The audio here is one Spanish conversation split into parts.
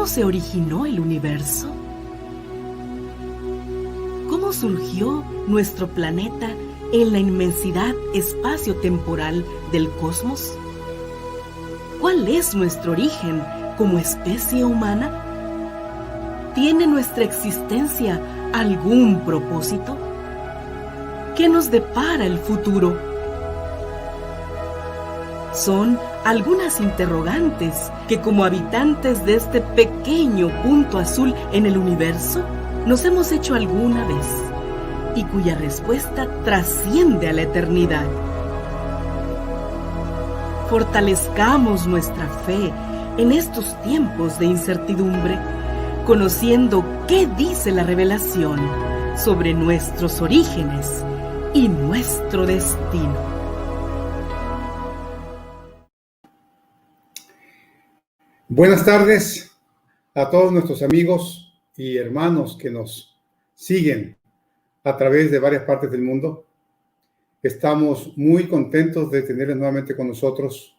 ¿Cómo se originó el universo? ¿Cómo surgió nuestro planeta en la inmensidad espacio-temporal del cosmos? ¿Cuál es nuestro origen como especie humana? ¿Tiene nuestra existencia algún propósito? ¿Qué nos depara el futuro? Son algunas interrogantes que, como habitantes de este pequeño punto azul en el universo, nos hemos hecho alguna vez y cuya respuesta trasciende a la eternidad. Fortalezcamos nuestra fe en estos tiempos de incertidumbre, conociendo qué dice la revelación sobre nuestros orígenes y nuestro destino. Buenas tardes a todos nuestros amigos y hermanos que nos siguen a través de varias partes del mundo. Estamos muy contentos de tenerles nuevamente con nosotros.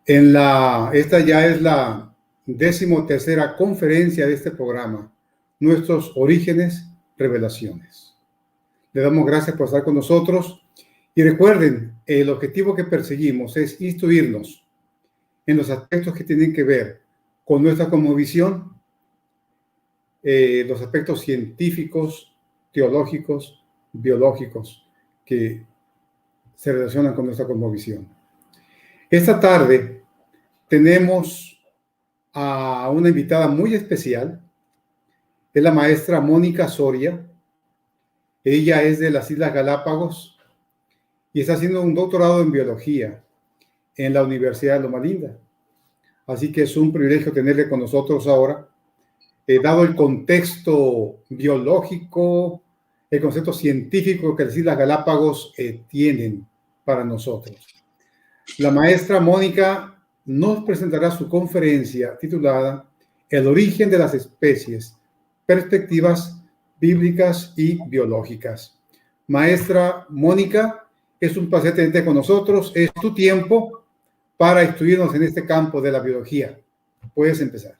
Esta ya es la 13ª conferencia de este programa, Nuestros Orígenes, Revelaciones. Le damos gracias por estar con nosotros y recuerden, el objetivo que perseguimos es instruirnos en los aspectos que tienen que ver con nuestra cosmovisión, los aspectos científicos, teológicos, biológicos que se relacionan con nuestra cosmovisión. Esta tarde tenemos a una invitada muy especial, es la maestra Mónica Soria. Ella es de las Islas Galápagos y está haciendo un doctorado en biología en la Universidad de Loma Linda. Así que es un privilegio tenerle con nosotros ahora, dado el contexto biológico, el concepto científico que las Islas Galápagos tienen para nosotros. La maestra Mónica nos presentará su conferencia titulada El origen de las especies, perspectivas bíblicas y biológicas. Maestra Mónica, es un placer tenerte con nosotros. Es tu tiempo para instruirnos en este campo de la biología. Puedes empezar.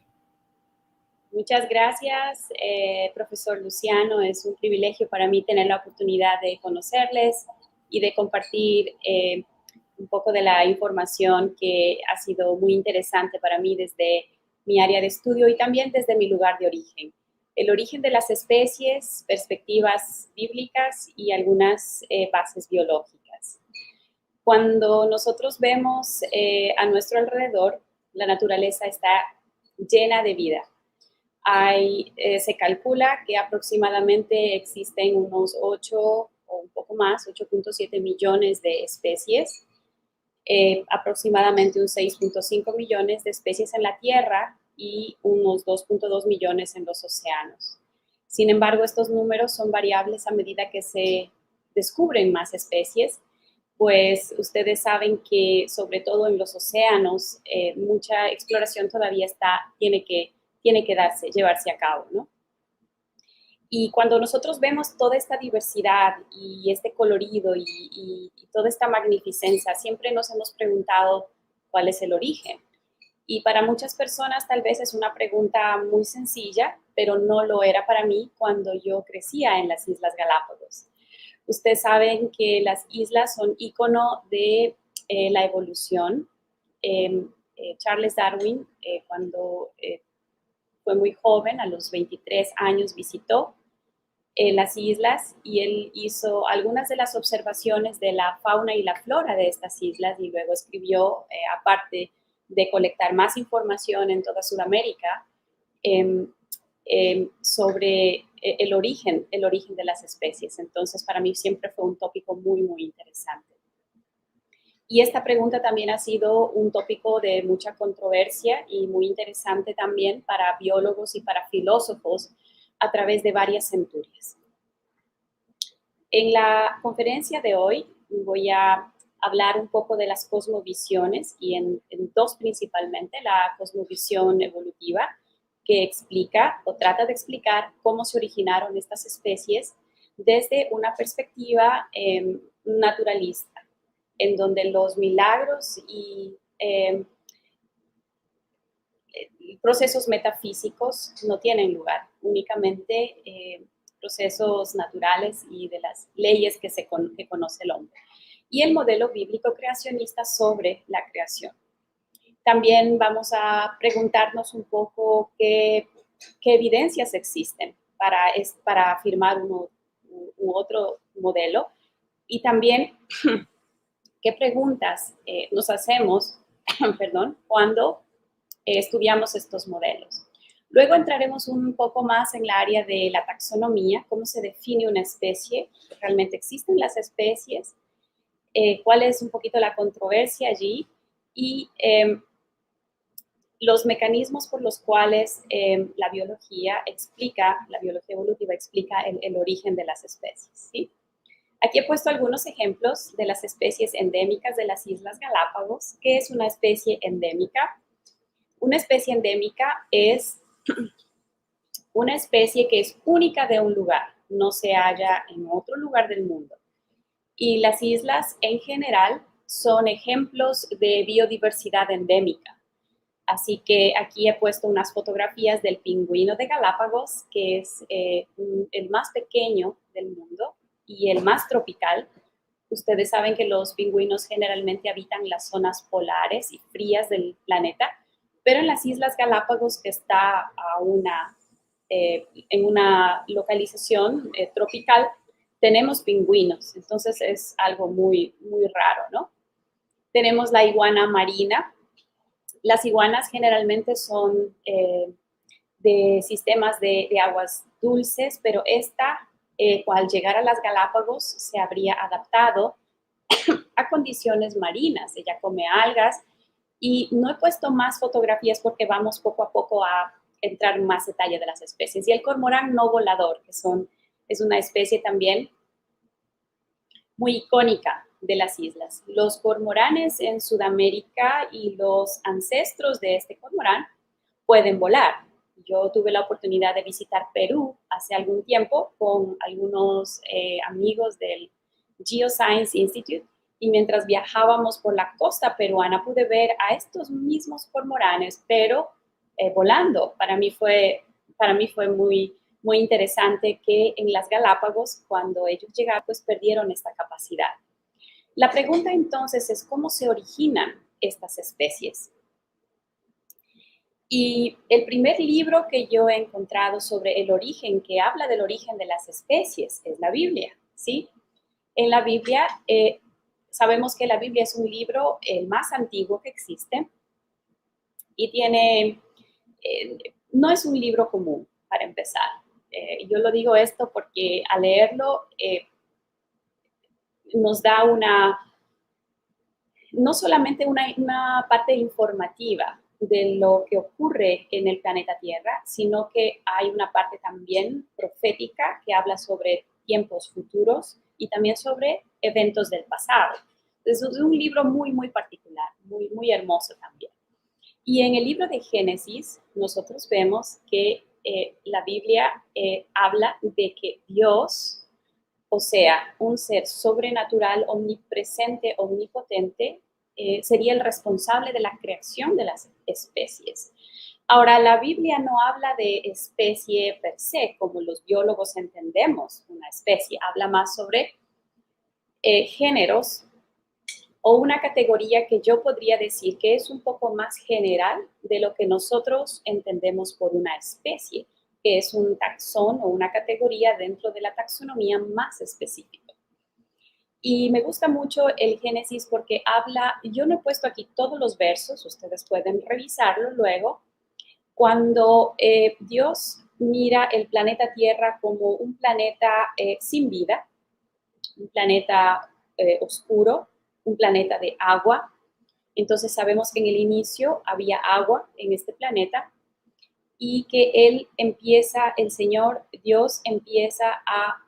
Muchas gracias, profesor Luciano. Es un privilegio para mí tener la oportunidad de conocerles y de compartir un poco de la información que ha sido muy interesante para mí desde mi área de estudio y también desde mi lugar de origen. El origen de las especies, perspectivas bíblicas y algunas bases biológicas. Cuando nosotros vemos a nuestro alrededor, la naturaleza está llena de vida. Se calcula que aproximadamente existen unos 8 o un poco más, 8.7 millones de especies, aproximadamente un 6.5 millones de especies en la Tierra y unos 2.2 millones en los océanos. Sin embargo, estos números son variables a medida que se descubren más especies, pues ustedes saben que sobre todo en los océanos mucha exploración todavía tiene que llevarse a cabo, ¿no? Y cuando nosotros vemos toda esta diversidad y este colorido y toda esta magnificencia, siempre nos hemos preguntado cuál es el origen. Y para muchas personas tal vez es una pregunta muy sencilla, pero no lo era para mí cuando yo crecía en las Islas Galápagos. Ustedes saben que las islas son ícono de la evolución. Charles Darwin, cuando fue muy joven, a los 23 años, visitó las islas y él hizo algunas de las observaciones de la fauna y la flora de estas islas y luego escribió, aparte de colectar más información en toda Sudamérica, sobre el origen de las especies. Entonces, para mí siempre fue un tópico muy, muy interesante. Y esta pregunta también ha sido un tópico de mucha controversia y muy interesante también para biólogos y para filósofos a través de varias centurias. En la conferencia de hoy voy a hablar un poco de las cosmovisiones y en dos principalmente, la cosmovisión evolutiva, que explica o trata de explicar cómo se originaron estas especies desde una perspectiva naturalista, en donde los milagros y procesos metafísicos no tienen lugar, únicamente procesos naturales y de las leyes que conoce el hombre. Y el modelo bíblico creacionista sobre la creación. También vamos a preguntarnos un poco qué evidencias existen para afirmar uno u otro modelo y también qué preguntas nos hacemos cuando estudiamos estos modelos. Luego entraremos un poco más en el área de la taxonomía, cómo se define una especie, realmente existen las especies, cuál es un poquito la controversia allí y los mecanismos por los cuales la biología evolutiva explica el origen de las especies, ¿sí? Aquí he puesto algunos ejemplos de las especies endémicas de las Islas Galápagos. ¿Qué es una especie endémica? Una especie endémica es una especie que es única de un lugar, no se halla en otro lugar del mundo. Y las islas en general son ejemplos de biodiversidad endémica. Así que aquí he puesto unas fotografías del pingüino de Galápagos, que es el más pequeño del mundo y el más tropical. Ustedes saben que los pingüinos generalmente habitan las zonas polares y frías del planeta, pero en las Islas Galápagos, que está en una localización tropical, tenemos pingüinos. Entonces es algo muy, muy raro, ¿no? Tenemos la iguana marina. Las iguanas generalmente son de sistemas de aguas dulces, pero esta, al llegar a las Galápagos, se habría adaptado a condiciones marinas. Ella come algas y no he puesto más fotografías porque vamos poco a poco a entrar en más detalle de las especies. Y el cormorán no volador, es una especie también muy icónica de las islas. Los cormoranes en Sudamérica y los ancestros de este cormorán pueden volar. Yo tuve la oportunidad de visitar Perú hace algún tiempo con algunos amigos del Geoscience Institute y mientras viajábamos por la costa peruana pude ver a estos mismos cormoranes, pero volando. Para mí fue muy, muy interesante que en las Galápagos, cuando ellos llegaron, pues perdieron esta capacidad. La pregunta entonces es cómo se originan estas especies. Y el primer libro que yo he encontrado sobre el origen, que habla del origen de las especies, es la Biblia, ¿sí? En la Biblia, sabemos que la Biblia es un libro el más antiguo que existe y no es un libro común, para empezar. Yo lo digo esto porque al leerlo nos da no solamente una parte informativa de lo que ocurre en el planeta Tierra, sino que hay una parte también profética que habla sobre tiempos futuros y también sobre eventos del pasado. Entonces, es un libro muy, muy particular, muy, muy hermoso también. Y en el libro de Génesis, nosotros vemos que la Biblia habla de que Dios, o sea, un ser sobrenatural, omnipresente, omnipotente, sería el responsable de la creación de las especies. Ahora, la Biblia no habla de especie per se, como los biólogos entendemos una especie. Habla más sobre géneros o una categoría que yo podría decir que es un poco más general de lo que nosotros entendemos por una especie, que es un taxón o una categoría dentro de la taxonomía más específica. Y me gusta mucho el Génesis porque yo no he puesto aquí todos los versos, ustedes pueden revisarlo luego, cuando Dios mira el planeta Tierra como un planeta sin vida, un planeta oscuro, un planeta de agua. Entonces sabemos que en el inicio había agua en este planeta y que el Señor Dios empieza a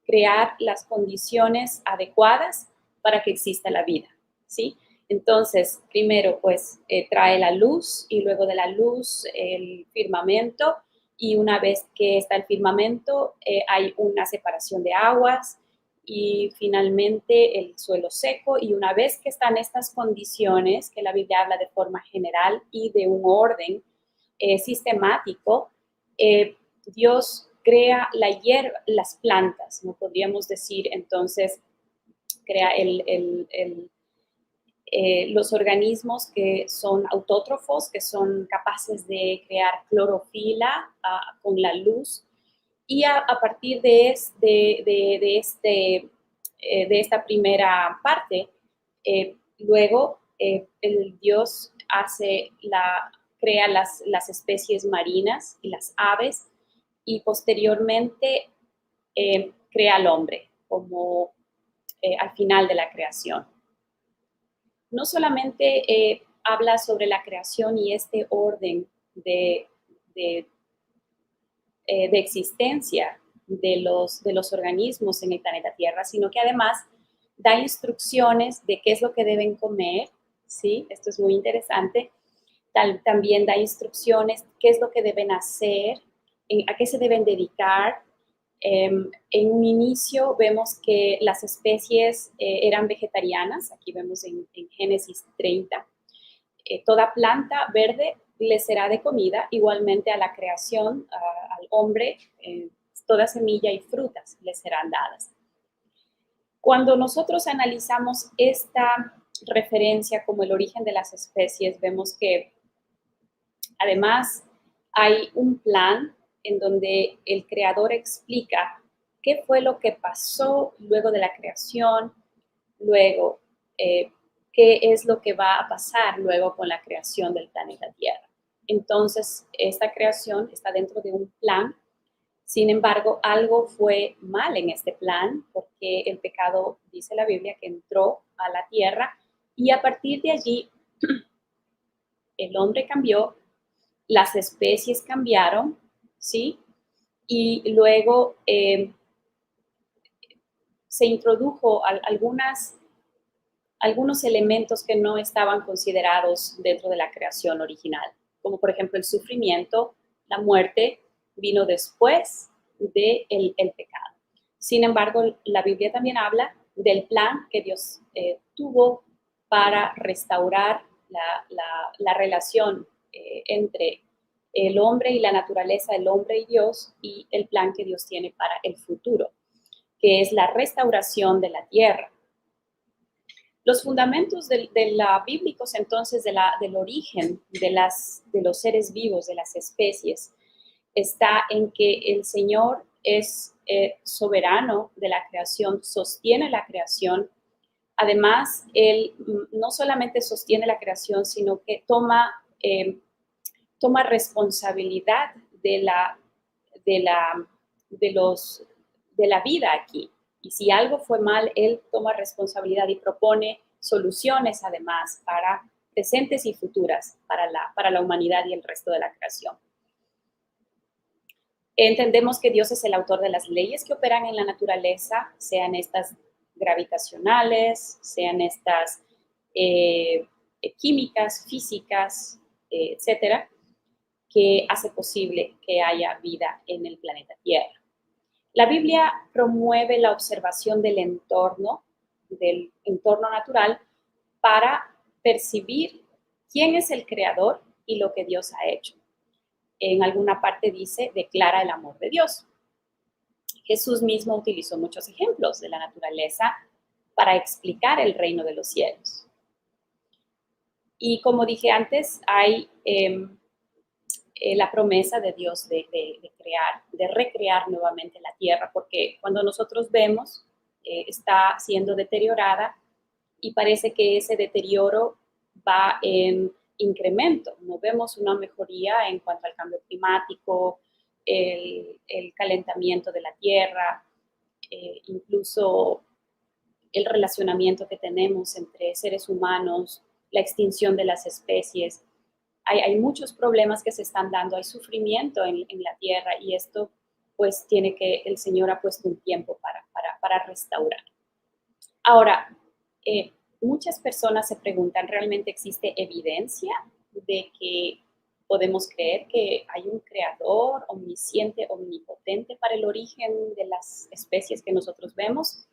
crear las condiciones adecuadas para que exista la vida, ¿sí? Entonces, primero, pues, trae la luz y luego de la luz el firmamento y una vez que está el firmamento hay una separación de aguas y finalmente el suelo seco y una vez que están estas condiciones que la Biblia habla de forma general y de un orden sistemático, Dios crea la hierba, las plantas, no podríamos decir, entonces crea los organismos que son autótrofos, que son capaces de crear clorofila con la luz, y a partir de esta primera parte, luego el Dios crea las especies marinas y las aves, y posteriormente crea al hombre como al final de la creación. No solamente habla sobre la creación y este orden de existencia de los organismos en el planeta Tierra, sino que además da instrucciones de qué es lo que deben comer, ¿sí? Esto es muy interesante. También da instrucciones qué es lo que deben hacer, a qué se deben dedicar. En un inicio vemos que las especies eran vegetarianas, aquí vemos en Génesis 30. Toda planta verde le será de comida, igualmente a la creación, al hombre, toda semilla y frutas le serán dadas. Cuando nosotros analizamos esta referencia como el origen de las especies, vemos que además hay un plan en donde el creador explica qué fue lo que pasó luego de la creación, luego qué es lo que va a pasar luego con la creación del planeta Tierra. Entonces, esta creación está dentro de un plan. Sin embargo, algo fue mal en este plan porque el pecado, dice la Biblia, que entró a la tierra y a partir de allí el hombre cambió, las especies cambiaron, ¿sí? Y luego se introdujo algunos elementos que no estaban considerados dentro de la creación original, como por ejemplo el sufrimiento, la muerte, vino después del pecado. Sin embargo, la Biblia también habla del plan que Dios tuvo para restaurar la relación entre el hombre y la naturaleza, el hombre y Dios, y el plan que Dios tiene para el futuro, que es la restauración de la tierra. Los fundamentos bíblicos, entonces, del origen de los seres vivos, de las especies, está en que el Señor es soberano de la creación, sostiene la creación. Además, Él no solamente sostiene la creación, sino que toma responsabilidad de la vida aquí. Y si algo fue mal, Él toma responsabilidad y propone soluciones además para presentes y futuras para la humanidad y el resto de la creación. Entendemos que Dios es el autor de las leyes que operan en la naturaleza, sean estas gravitacionales, sean estas químicas, físicas, etcétera, que hace posible que haya vida en el planeta Tierra. La Biblia promueve la observación del entorno natural, para percibir quién es el creador y lo que Dios ha hecho. En alguna parte dice, declara el amor de Dios. Jesús mismo utilizó muchos ejemplos de la naturaleza para explicar el reino de los cielos. Y como dije antes, hay la promesa de Dios de recrear nuevamente la tierra, porque cuando nosotros vemos, está siendo deteriorada y parece que ese deterioro va en incremento. No vemos una mejoría en cuanto al cambio climático, el calentamiento de la tierra, incluso el relacionamiento que tenemos entre seres humanos, la extinción de las especies. Hay muchos problemas que se están dando, hay sufrimiento en la tierra y esto pues el Señor ha puesto un tiempo para restaurar. Ahora, muchas personas se preguntan, ¿realmente existe evidencia de que podemos creer que hay un creador omnisciente, omnipotente para el origen de las especies que nosotros vemos?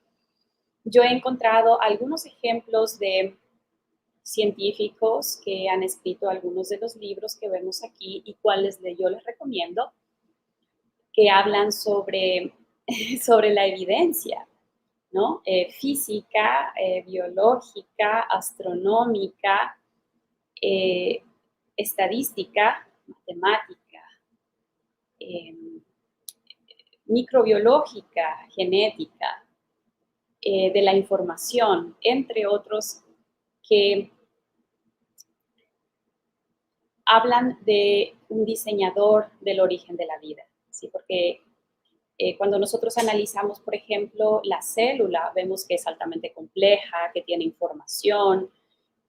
Yo he encontrado algunos ejemplos de científicos que han escrito algunos de los libros que vemos aquí y cuáles yo les recomiendo, que hablan sobre, sobre la evidencia, ¿no? Física, biológica, astronómica, estadística, matemática, microbiológica, genética, de la información, entre otros, que hablan de un diseñador del origen de la vida, ¿sí? Porque cuando nosotros analizamos, por ejemplo, la célula, vemos que es altamente compleja, que tiene información,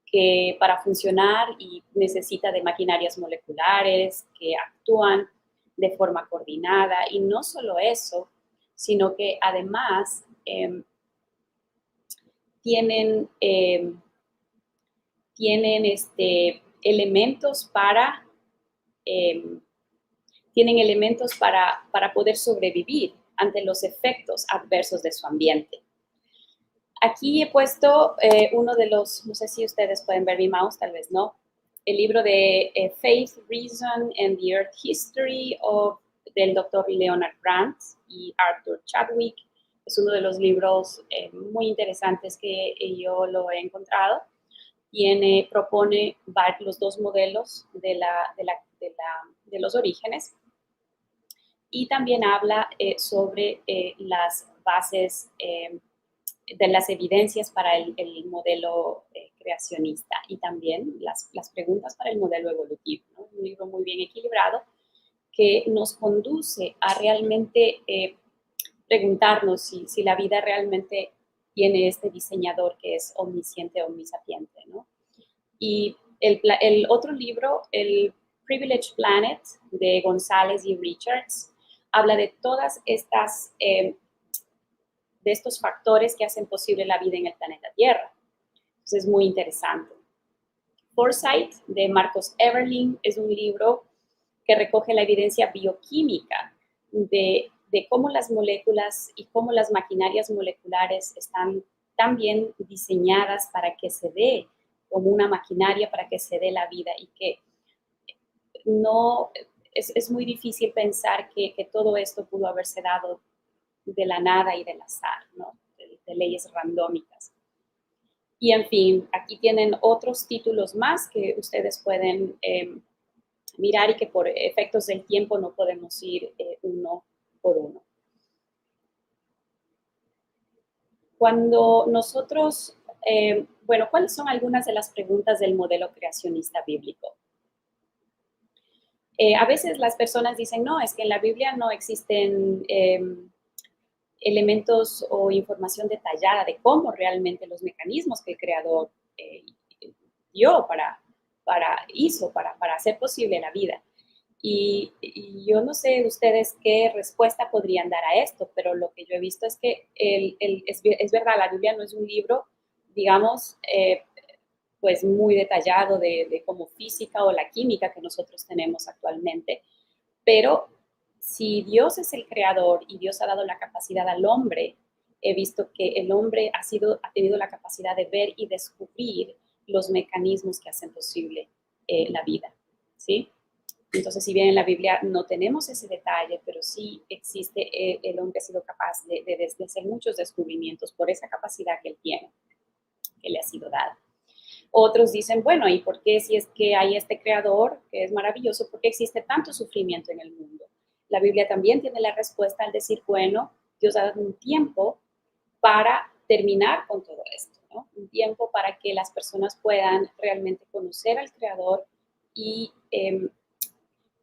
que para funcionar y necesita de maquinarias moleculares que actúan de forma coordinada. Y no solo eso, sino que además tienen elementos para poder sobrevivir ante los efectos adversos de su ambiente. Aquí he puesto uno de los, no sé si ustedes pueden ver mi mouse, tal vez no, el libro de Faith, Reason and the Earth History del Dr. Leonard Grant y Arthur Chadwick. Es uno de los libros muy interesantes que yo lo he encontrado. Propone los dos modelos de los orígenes y también habla sobre las bases de las evidencias para el modelo creacionista y también las preguntas para el modelo evolutivo, ¿no? Un libro muy bien equilibrado que nos conduce a realmente preguntarnos si la vida realmente tiene este diseñador que es omnisciente, omnisapiente, ¿no? Y el otro libro, el Privileged Planet, de González y Richards, habla de todas estas de estos factores que hacen posible la vida en el planeta Tierra. Entonces es muy interesante. Foresight, de Marcos Everling, es un libro que recoge la evidencia bioquímica de cómo las moléculas y cómo las maquinarias moleculares están tan bien diseñadas para que se dé como una maquinaria, para que se dé la vida y que no, es muy difícil pensar que todo esto pudo haberse dado de la nada y del azar, ¿no? De leyes randómicas. Y en fin, aquí tienen otros títulos más que ustedes pueden mirar y que por efectos del tiempo no podemos ir uno por uno. Cuando nosotros, ¿cuáles son algunas de las preguntas del modelo creacionista bíblico? A veces las personas dicen, no, es que en la Biblia no existen elementos o información detallada de cómo realmente los mecanismos que el creador dio hizo para hacer posible la vida. Y yo no sé ustedes qué respuesta podrían dar a esto, pero lo que yo he visto es que es verdad, la Biblia no es un libro, digamos, pues muy detallado de como física o la química que nosotros tenemos actualmente, pero si Dios es el creador y Dios ha dado la capacidad al hombre, he visto que el hombre ha tenido la capacidad de ver y descubrir los mecanismos que hacen posible la vida, ¿sí? Entonces, si bien en la Biblia no tenemos ese detalle, pero sí existe, el hombre ha sido capaz de hacer muchos descubrimientos por esa capacidad que él tiene, que le ha sido dada. Otros dicen, bueno, ¿y por qué si es que hay este creador que es maravilloso, por qué existe tanto sufrimiento en el mundo? La Biblia también tiene la respuesta al decir, bueno, Dios ha dado un tiempo para terminar con todo esto, ¿no? Un tiempo para que las personas puedan realmente conocer al creador y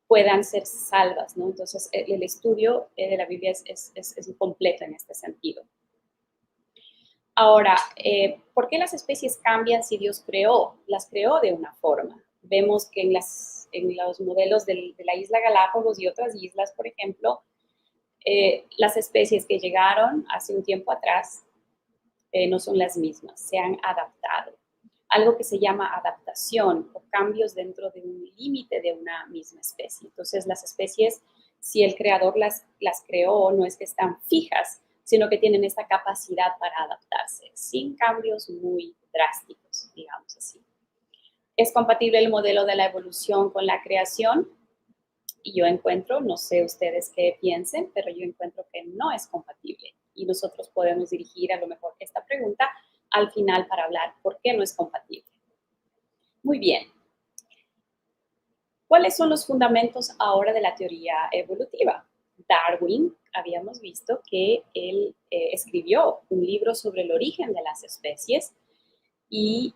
puedan ser salvas, ¿no? Entonces, el estudio de la Biblia es completo en este sentido. Ahora, ¿por qué las especies cambian si Dios las creó de una forma? Vemos que en los modelos de la isla Galápagos y otras islas, por ejemplo, las especies que llegaron hace un tiempo atrás no son las mismas, se han adaptado. Algo que se llama adaptación o cambios dentro de un límite de una misma especie. Entonces, las especies, si el creador las creó, no es que están fijas, sino que tienen esta capacidad para adaptarse, sin cambios muy drásticos, digamos así. ¿Es compatible el modelo de la evolución con la creación? Y yo encuentro, no sé ustedes qué piensen, pero yo encuentro que no es compatible. Y nosotros podemos dirigir a lo mejor esta pregunta al final para hablar por qué no es compatible. Muy bien. ¿Cuáles son los fundamentos ahora de la teoría evolutiva? Darwin, habíamos visto que él escribió un libro sobre el origen de las especies y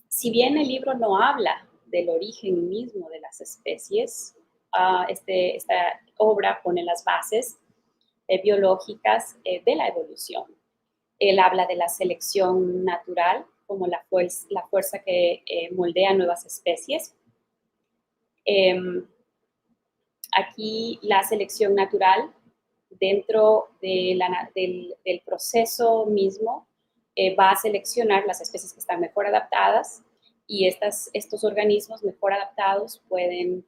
si bien el libro no habla del origen mismo de las especies, esta obra pone las bases biológicas de la evolución. Él habla de la selección natural como la fuerza que moldea nuevas especies. Aquí la selección natural dentro del proceso mismo va a seleccionar las especies que están mejor adaptadas y estos organismos mejor adaptados pueden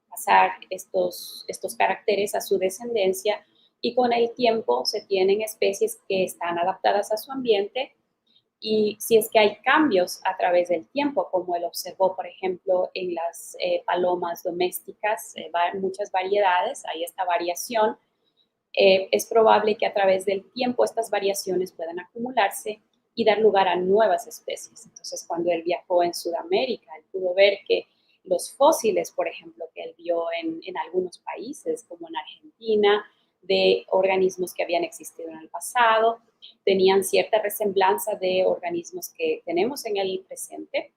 pasar estos caracteres a su descendencia y con el tiempo se tienen especies que están adaptadas a su ambiente y si es que hay cambios a través del tiempo, como él observó, por ejemplo, en las palomas domésticas, muchas variedades, hay esta variación, es probable que a través del tiempo estas variaciones puedan acumularse y dar lugar a nuevas especies. Entonces, cuando él viajó en Sudamérica, él pudo ver que los fósiles, por ejemplo, que él vio en algunos países, como en Argentina, de organismos que habían existido en el pasado, tenían cierta resemblanza de organismos que tenemos en el presente,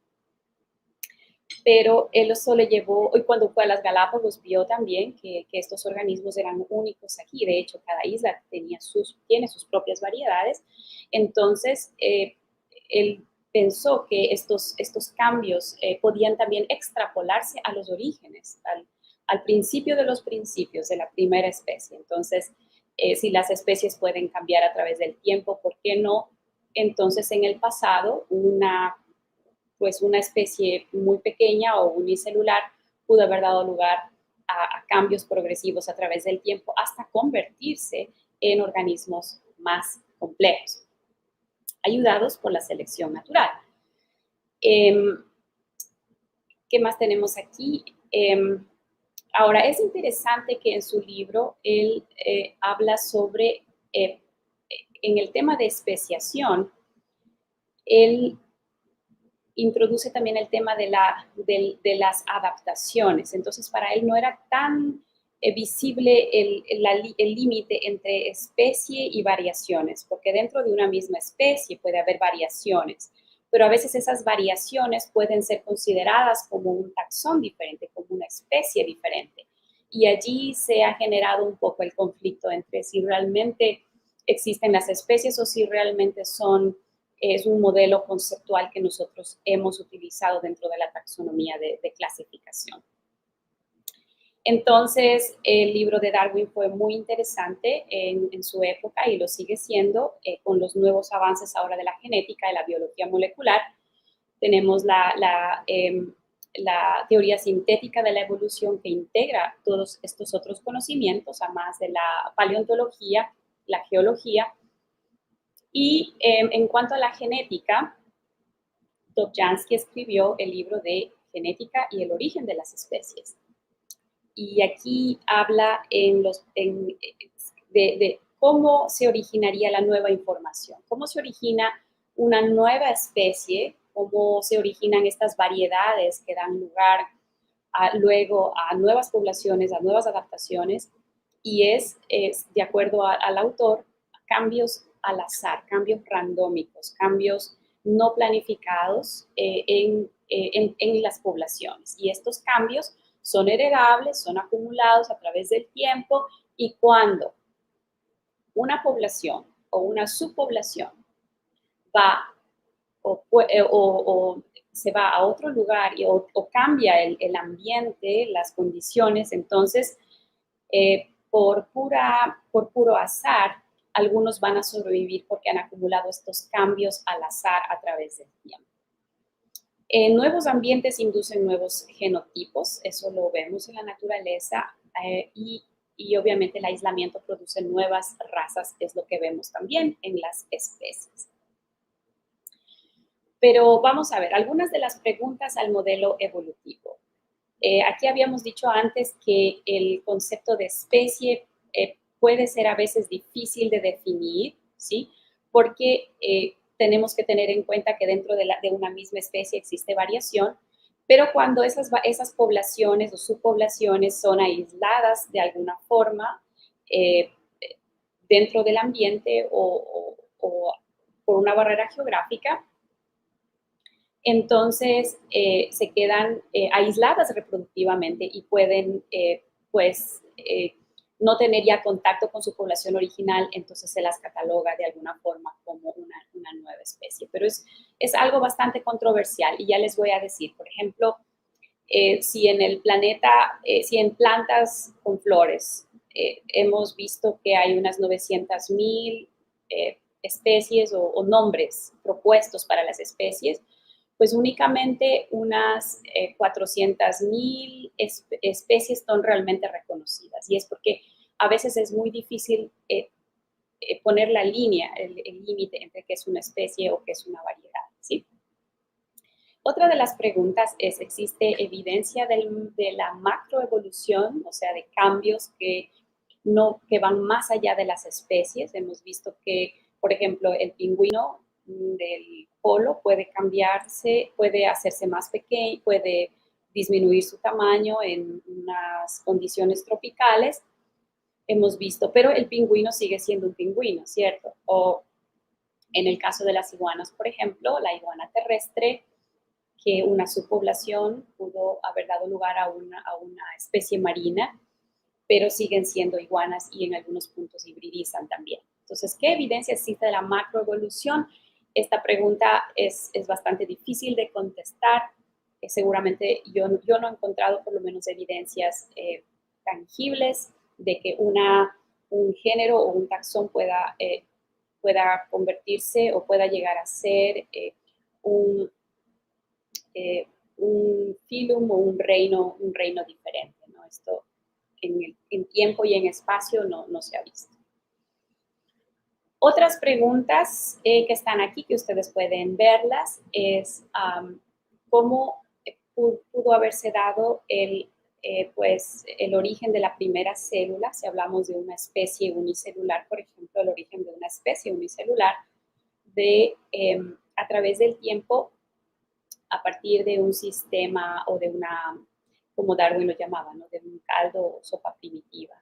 pero él solo llevó, y cuando fue a las Galápagos vio también que estos organismos eran únicos aquí, de hecho cada isla tiene sus propias variedades, entonces él pensó que estos cambios podían también extrapolarse a los orígenes, al principio de los principios de la primera especie. Entonces, si las especies pueden cambiar a través del tiempo, ¿por qué no? Entonces, en el pasado, una especie muy pequeña o unicelular pudo haber dado lugar a cambios progresivos a través del tiempo hasta convertirse en organismos más complejos, ayudados por la selección natural. ¿Qué más tenemos aquí? Ahora, es interesante que en su libro él habla sobre, en el tema de especiación, él introduce también el tema de las adaptaciones. Entonces, para él no era tan visible el límite entre especie y variaciones, porque dentro de una misma especie puede haber variaciones, pero a veces esas variaciones pueden ser consideradas como un taxón diferente, como una especie diferente. Y allí se ha generado un poco el conflicto entre si realmente existen las especies o si realmente es un modelo conceptual que nosotros hemos utilizado dentro de la taxonomía de clasificación. Entonces, el libro de Darwin fue muy interesante en su época y lo sigue siendo con los nuevos avances ahora de la genética, de la biología molecular. Tenemos la teoría sintética de la evolución que integra todos estos otros conocimientos, además de la paleontología, la geología. Y en cuanto a la genética, Dobzhansky escribió el libro de Genética y el origen de las especies. Y aquí habla de cómo se originaría la nueva información, cómo se origina una nueva especie, cómo se originan estas variedades que dan lugar luego a nuevas poblaciones, a nuevas adaptaciones, y es de acuerdo al autor, cambios al azar, cambios randómicos, cambios no planificados en las poblaciones. Y estos cambios son heredables, son acumulados a través del tiempo y cuando una población o una subpoblación va o se va a otro lugar o cambia el ambiente, las condiciones, entonces por puro azar, algunos van a sobrevivir porque han acumulado estos cambios al azar a través del tiempo. Nuevos ambientes inducen nuevos genotipos, eso lo vemos en la naturaleza, y obviamente el aislamiento produce nuevas razas, es lo que vemos también en las especies. Pero vamos a ver, algunas de las preguntas al modelo evolutivo. Aquí habíamos dicho antes que el concepto de especie puede ser a veces difícil de definir, ¿sí? Porque tenemos que tener en cuenta que dentro de una misma especie existe variación, pero cuando esas poblaciones o subpoblaciones son aisladas de alguna forma eh, dentro del ambiente o por una barrera geográfica, entonces se quedan aisladas reproductivamente y pueden, pues, no tener ya contacto con su población original, entonces se las cataloga de alguna forma como una nueva especie. Pero es algo bastante controversial y ya les voy a decir, por ejemplo, si en el planeta, si en plantas con flores hemos visto que hay unas 900,000 especies o nombres propuestos para las especies, pues únicamente unas 400,000 especies son realmente reconocidas. Y es porque a veces es muy difícil poner la línea, el límite entre qué es una especie o qué es una variedad, ¿sí? Otra de las preguntas es, ¿existe evidencia de la macroevolución, o sea, de cambios que van más allá de las especies? Hemos visto que, por ejemplo, el pingüino del polo puede cambiarse, puede hacerse más pequeño, puede disminuir su tamaño en unas condiciones tropicales. Hemos visto, pero el pingüino sigue siendo un pingüino, ¿cierto? O en el caso de las iguanas, por ejemplo, la iguana terrestre, que una subpoblación pudo haber dado lugar a una especie marina, pero siguen siendo iguanas y en algunos puntos hibridizan también. Entonces, ¿qué evidencia existe de la macroevolución? Esta pregunta es bastante difícil de contestar. Seguramente yo no he encontrado por lo menos evidencias tangibles de que un género o un taxón pueda convertirse o pueda llegar a ser un filum o un reino diferente, ¿no? Esto en tiempo y en espacio no se ha visto. Otras preguntas que están aquí, que ustedes pueden verlas, es cómo pudo haberse dado el origen de la primera célula. Si hablamos de una especie unicelular, por ejemplo, el origen de una especie unicelular a través del tiempo, a partir de un sistema o de una, como Darwin lo llamaba, ¿no? De un caldo o sopa primitiva.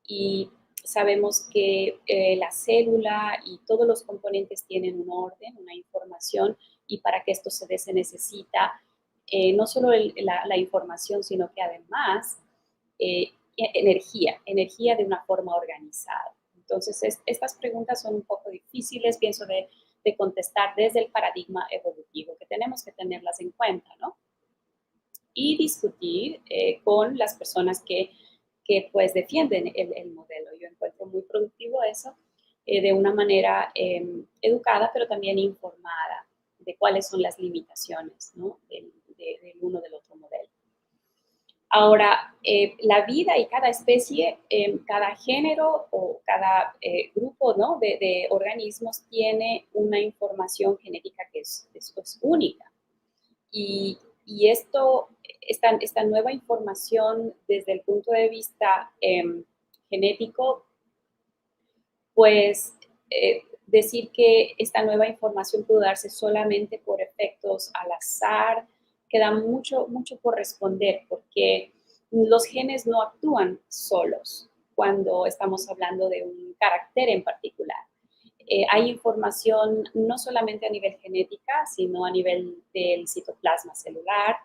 Y sabemos que la célula y todos los componentes tienen un orden, una información, y para que esto se dé se necesita no solo la información, sino que además energía de una forma organizada. Entonces, estas preguntas son un poco difíciles, pienso, de contestar desde el paradigma evolutivo, que tenemos que tenerlas en cuenta, ¿no? Y discutir con las personas que pues defienden el modelo. Yo encuentro muy productivo eso, de una manera educada, pero también informada de cuáles son las limitaciones, ¿no? del uno del otro modelo. Ahora, la vida y cada especie, cada género o cada grupo, ¿no? de organismos tiene una información genética que es única. Y esta nueva información desde el punto de vista genético, pues decir que esta nueva información pudo darse solamente por efectos al azar, queda mucho por responder, porque los genes no actúan solos cuando estamos hablando de un carácter en particular. Hay información no solamente a nivel genética, sino a nivel del citoplasma celular,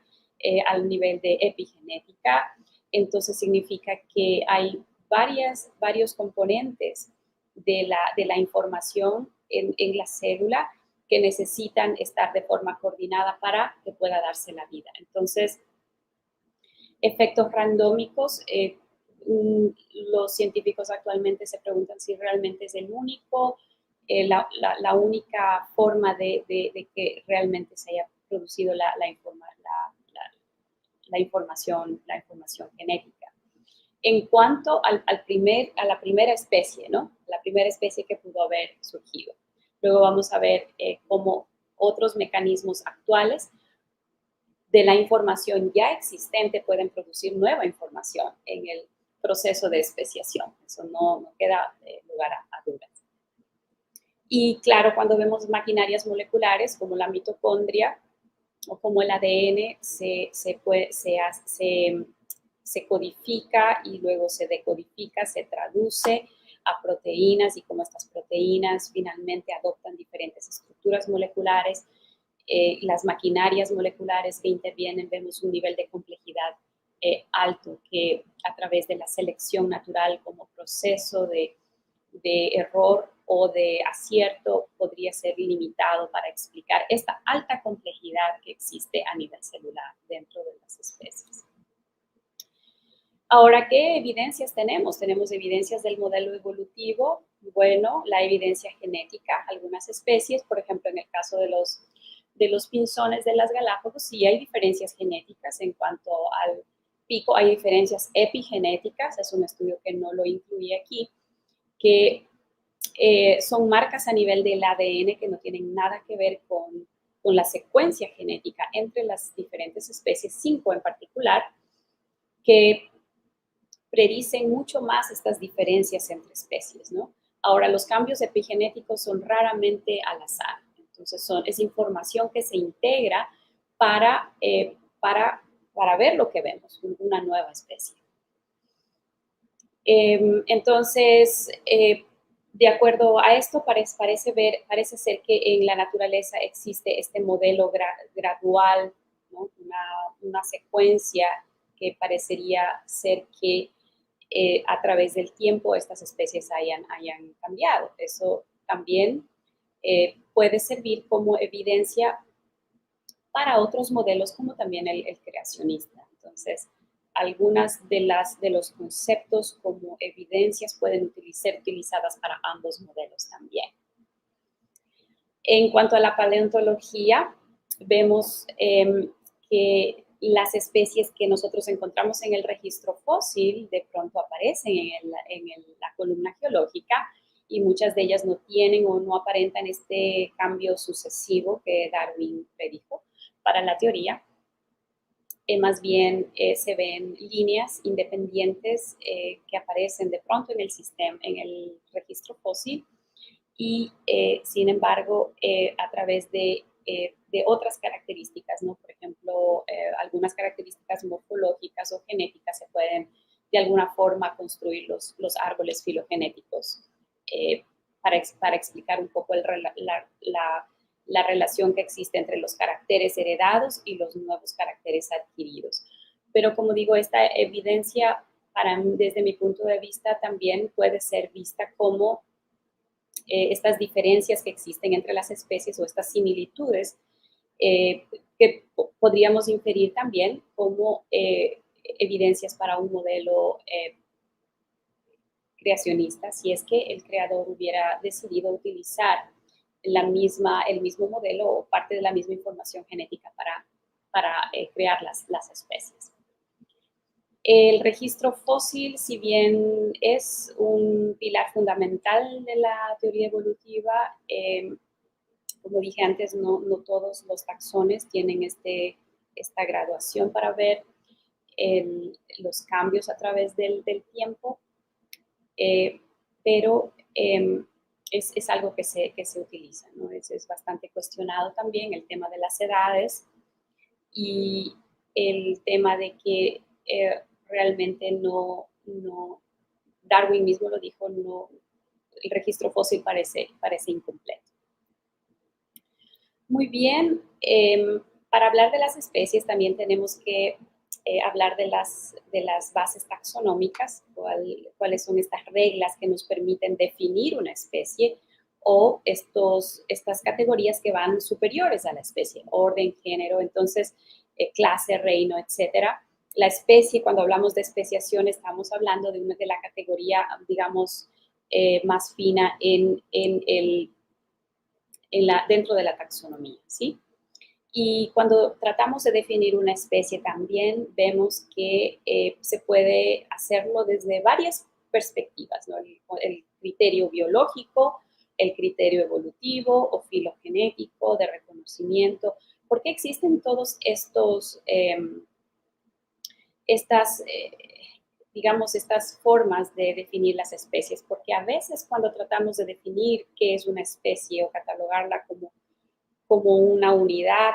al nivel de epigenética. Entonces significa que hay varios componentes de la información en la célula que necesitan estar de forma coordinada para que pueda darse la vida. Entonces, efectos randómicos, los científicos actualmente se preguntan si realmente es el único, la única forma de que realmente se haya producido la información genética. En cuanto a la primera especie, ¿no? La primera especie que pudo haber surgido. Luego vamos a ver cómo otros mecanismos actuales de la información ya existente pueden producir nueva información en el proceso de especiación. Eso no queda lugar a dudas. Y claro, cuando vemos maquinarias moleculares como la mitocondria o como el ADN, se codifica y luego se decodifica, se traduce a proteínas y como estas proteínas finalmente adoptan diferentes estructuras moleculares, las maquinarias moleculares que intervienen, vemos un nivel de complejidad alto que a través de la selección natural como proceso de error o de acierto podría ser limitado para explicar esta alta complejidad que existe a nivel celular dentro de las especies. Ahora, ¿qué evidencias tenemos? Tenemos evidencias del modelo evolutivo, bueno, la evidencia genética, algunas especies, por ejemplo, en el caso de los pinzones de las Galápagos, sí hay diferencias genéticas en cuanto al pico, hay diferencias epigenéticas, es un estudio que no lo incluye aquí, que son marcas a nivel del ADN que no tienen nada que ver con la secuencia genética entre las diferentes especies, 5 en particular, que predicen mucho más estas diferencias entre especies, ¿no? Ahora, los cambios epigenéticos son raramente al azar, entonces es información que se integra para ver lo que vemos, una nueva especie. Entonces, de acuerdo a esto, parece ser que en la naturaleza existe este modelo gradual, ¿no? Una secuencia que parecería ser que a través del tiempo estas especies hayan cambiado. Eso también puede servir como evidencia para otros modelos como también el creacionista. Entonces, algunas de los conceptos como evidencias pueden ser utilizadas para ambos modelos también. En cuanto a la paleontología, vemos que las especies que nosotros encontramos en el registro fósil de pronto aparecen en la columna geológica y muchas de ellas no tienen o no aparentan este cambio sucesivo que Darwin predijo para la teoría. Más bien se ven líneas independientes que aparecen de pronto en el sistema, en el registro fósil y sin embargo a través de otras características, ¿no? Por ejemplo, algunas características morfológicas o genéticas se pueden de alguna forma construir los árboles filogenéticos para explicar un poco la relación que existe entre los caracteres heredados y los nuevos caracteres adquiridos. Pero como digo, esta evidencia, desde mi punto de vista, también puede ser vista como estas diferencias que existen entre las especies o estas similitudes que podríamos inferir también como evidencias para un modelo creacionista, si es que el creador hubiera decidido utilizar el mismo modelo o parte de la misma información genética para crear las especies. El registro fósil, si bien es un pilar fundamental de la teoría evolutiva, como dije antes, no todos los taxones tienen esta graduación para ver los cambios a través del tiempo, pero es algo que se utiliza, ¿no? Es bastante cuestionado también el tema de las edades y el tema de que realmente no, Darwin mismo lo dijo, el registro fósil parece incompleto. Muy bien, para hablar de las especies también tenemos que hablar de las bases taxonómicas, cuáles son estas reglas que nos permiten definir una especie o estas categorías que van superiores a la especie, orden, género, entonces clase, reino, etcétera. La especie, cuando hablamos de especiación, estamos hablando de la categoría, digamos, más fina dentro de la taxonomía, ¿sí? Y cuando tratamos de definir una especie también vemos que se puede hacerlo desde varias perspectivas, ¿no? El criterio biológico, el criterio evolutivo o filogenético de reconocimiento. ¿Por qué existen todos estos, digamos, estas formas de definir las especies? Porque a veces cuando tratamos de definir qué es una especie o catalogarla como una unidad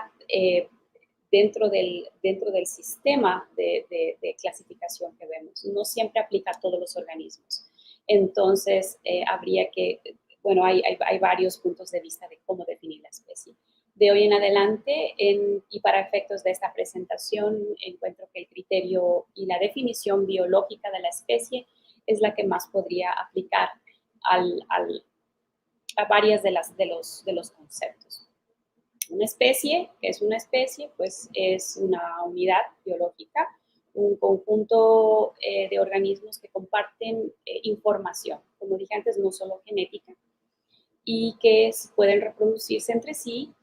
dentro del sistema de clasificación que vemos, no siempre aplica a todos los organismos. Entonces, habría que, bueno, hay varios puntos de vista de cómo definir la especie. De hoy en adelante, y para efectos de esta presentación, encuentro que el criterio y la definición biológica de la especie es la que más podría aplicar a varias de los conceptos. Una especie, ¿qué es una especie? Pues es una unidad biológica, un conjunto de organismos que comparten información, como dije antes, no solo genética, y que pueden reproducirse entre sí.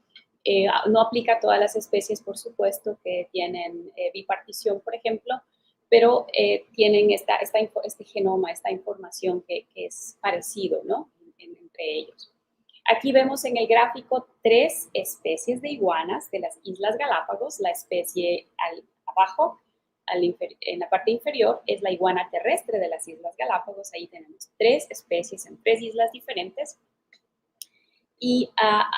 No aplica a todas las especies, por supuesto, que tienen bipartición, por ejemplo, pero tienen este genoma, esta información que es parecido, ¿no? Entre ellos. Aquí vemos en el gráfico 3 especies de iguanas de las Islas Galápagos. La especie abajo, en la parte inferior, es la iguana terrestre de las Islas Galápagos. Ahí tenemos 3 especies en 3 islas diferentes. Y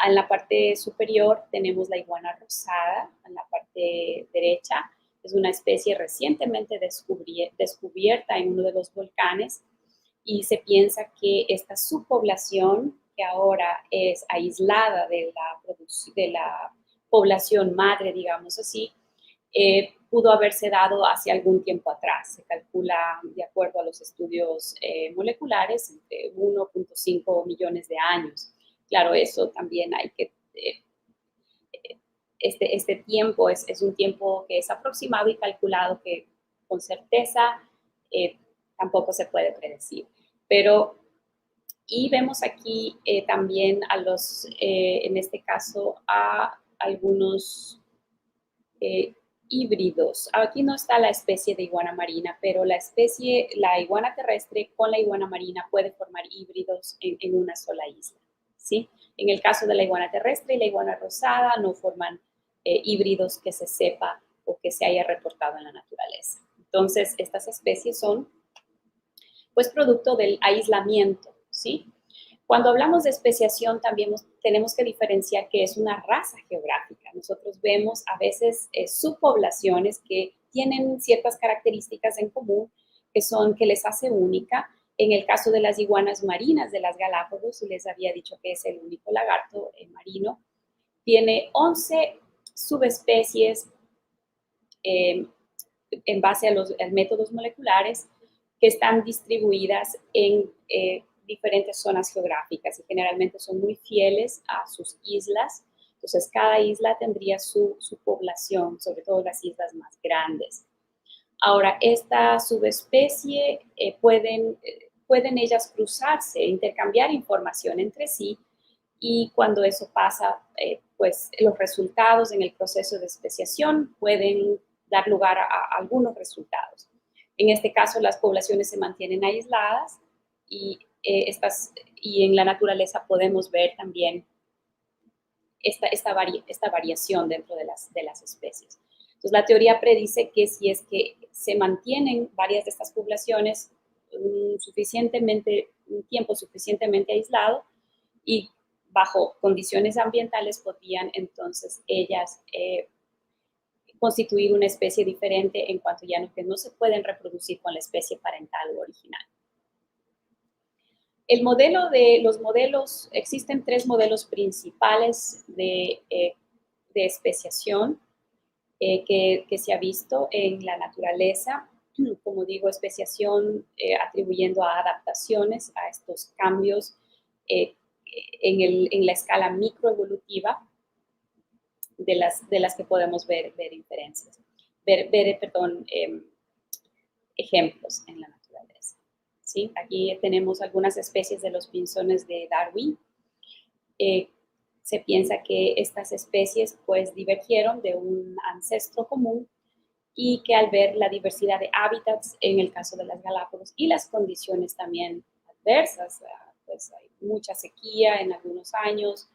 en la parte superior tenemos la iguana rosada, en la parte derecha. Es una especie recientemente descubierta en uno de los volcanes y se piensa que esta subpoblación, que ahora es aislada de la población madre, digamos así, pudo haberse dado hace algún tiempo atrás. Se calcula, de acuerdo a los estudios moleculares, entre 1.5 millones de años. Claro, eso también hay que... Este tiempo es un tiempo que es aproximado y calculado, que con certeza tampoco se puede predecir. Pero, y vemos aquí también en este caso, a algunos híbridos. Aquí no está la especie de iguana marina, pero la iguana terrestre con la iguana marina puede formar híbridos en una sola isla, ¿sí? En el caso de la iguana terrestre y la iguana rosada no forman híbridos que se sepa o que se haya reportado en la naturaleza. Entonces, estas especies son, pues, producto del aislamiento, ¿sí? Cuando hablamos de especiación, también tenemos que diferenciar qué es una raza geográfica. Nosotros vemos a veces subpoblaciones que tienen ciertas características en común que les hace única. En el caso de las iguanas marinas de las Galápagos, les había dicho que es el único lagarto marino, tiene 11 subespecies en base a los métodos moleculares que están distribuidas en diferentes zonas geográficas y generalmente son muy fieles a sus islas. Entonces, cada isla tendría su población, sobre todo las islas más grandes. Ahora, esta subespecie pueden ellas cruzarse, intercambiar información entre sí, y cuando eso pasa, pues los resultados en el proceso de especiación pueden dar lugar a algunos resultados. En este caso, las poblaciones se mantienen aisladas y en la naturaleza podemos ver también esta variación dentro de las especies. Entonces, la teoría predice que si es que se mantienen varias de estas poblaciones un tiempo suficientemente aislado y bajo condiciones ambientales, podrían entonces ellas constituir una especie diferente en cuanto ya que no se pueden reproducir con la especie parental o original. Existen 3 modelos principales de especiación que se ha visto en la naturaleza. Como digo, especiación atribuyendo a adaptaciones, a estos cambios en la escala microevolutiva de las que podemos ver inferencias, ejemplos en la naturaleza. ¿Sí? Aquí tenemos algunas especies de los pinzones de Darwin. Se piensa que estas especies pues divergieron de un ancestro común y que al ver la diversidad de hábitats en el caso de las Galápagos y las condiciones también adversas pues hay mucha sequía en algunos años.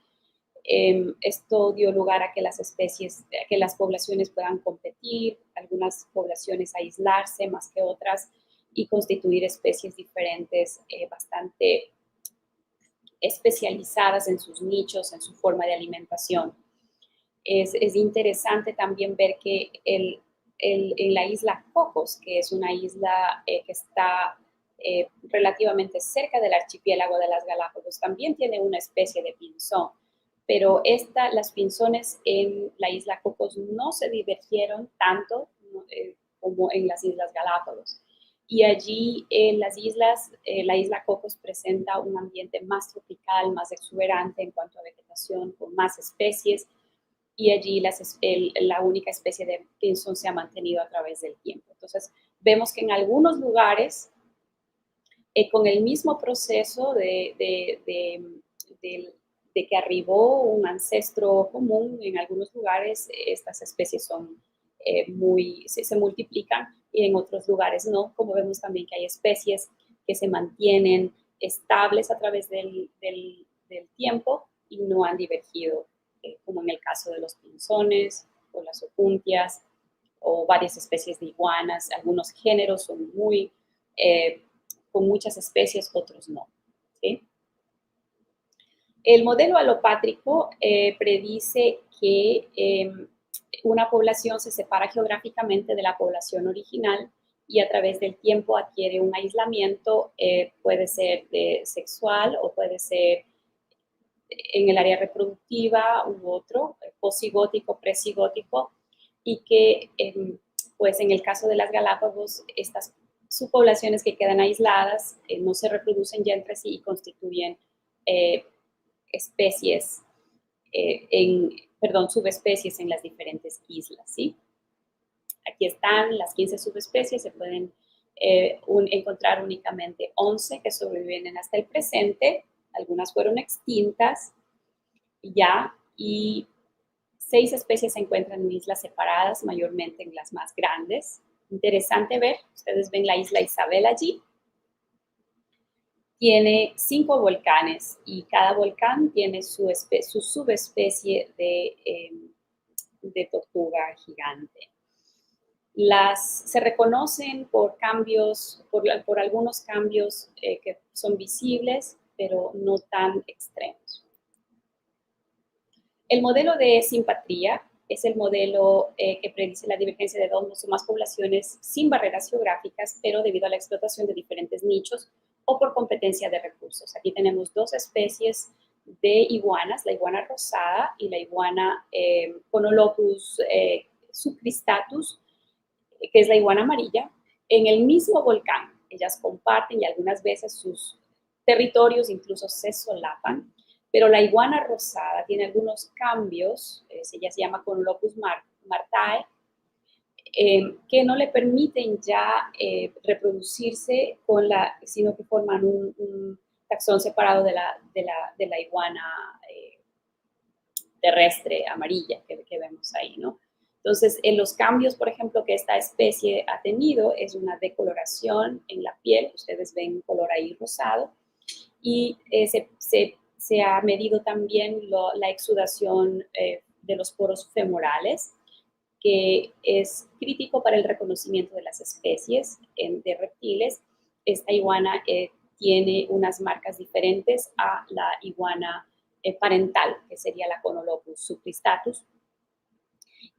Esto dio lugar a que las poblaciones puedan competir, algunas poblaciones aislarse más que otras y constituir especies diferentes bastante especializadas en sus nichos, en su forma de alimentación. Es interesante también ver que en la isla Cocos, que es una isla que está relativamente cerca del archipiélago de las Galápagos, también tiene una especie de pinzón, pero las pinzones en la isla Cocos no se divergieron tanto como en las islas Galápagos. Y allí en las islas, la isla Cocos presenta un ambiente más tropical, más exuberante en cuanto a vegetación, con más especies, y allí la única especie de pinzón se ha mantenido a través del tiempo. Entonces, vemos que en algunos lugares, con el mismo proceso de que arribó un ancestro común, en algunos lugares estas especies se multiplican y en otros lugares no, como vemos también que hay especies que se mantienen estables a través del tiempo y no han divergido, como en el caso de los pinzones o las opuntias o varias especies de iguanas. Algunos géneros son con muchas especies, otros no, ¿sí? El modelo alopátrico predice que una población se separa geográficamente de la población original y a través del tiempo adquiere un aislamiento, puede ser sexual o puede ser en el área reproductiva u otro, posigótico, presigótico, y que pues en el caso de las Galápagos, estas subpoblaciones que quedan aisladas no se reproducen ya entre sí y constituyen subespecies en las diferentes islas, ¿sí? Aquí están las 15 subespecies, se pueden encontrar únicamente 11 que sobreviven hasta el presente, algunas fueron extintas ya, y 6 especies se encuentran en islas separadas, mayormente en las más grandes. Interesante ver, ustedes ven la isla Isabel allí. Tiene 5 volcanes y cada volcán tiene su subespecie de tortuga gigante. Se reconocen por cambios, por algunos cambios que son visibles, pero no tan extremos. El modelo de simpatría es el modelo que predice la divergencia de 2 o más poblaciones sin barreras geográficas, pero debido a la explotación de diferentes nichos o por competencia de recursos. Aquí tenemos 2 especies de iguanas, la iguana rosada y la iguana Conolopus subcristatus, que es la iguana amarilla, en el mismo volcán. Ellas comparten y algunas veces sus territorios incluso se solapan, pero la iguana rosada tiene algunos cambios, ella se llama Conolopus martae, que no le permiten ya reproducirse sino que forman un taxón separado de la iguana terrestre amarilla que vemos ahí, ¿no? Entonces, en los cambios, por ejemplo, que esta especie ha tenido es una decoloración en la piel, ustedes ven color ahí rosado, y se ha medido también la exudación de los poros femorales, que es crítico para el reconocimiento de las especies de reptiles. Esta iguana tiene unas marcas diferentes a la iguana parental, que sería la Conolopus subcristatus,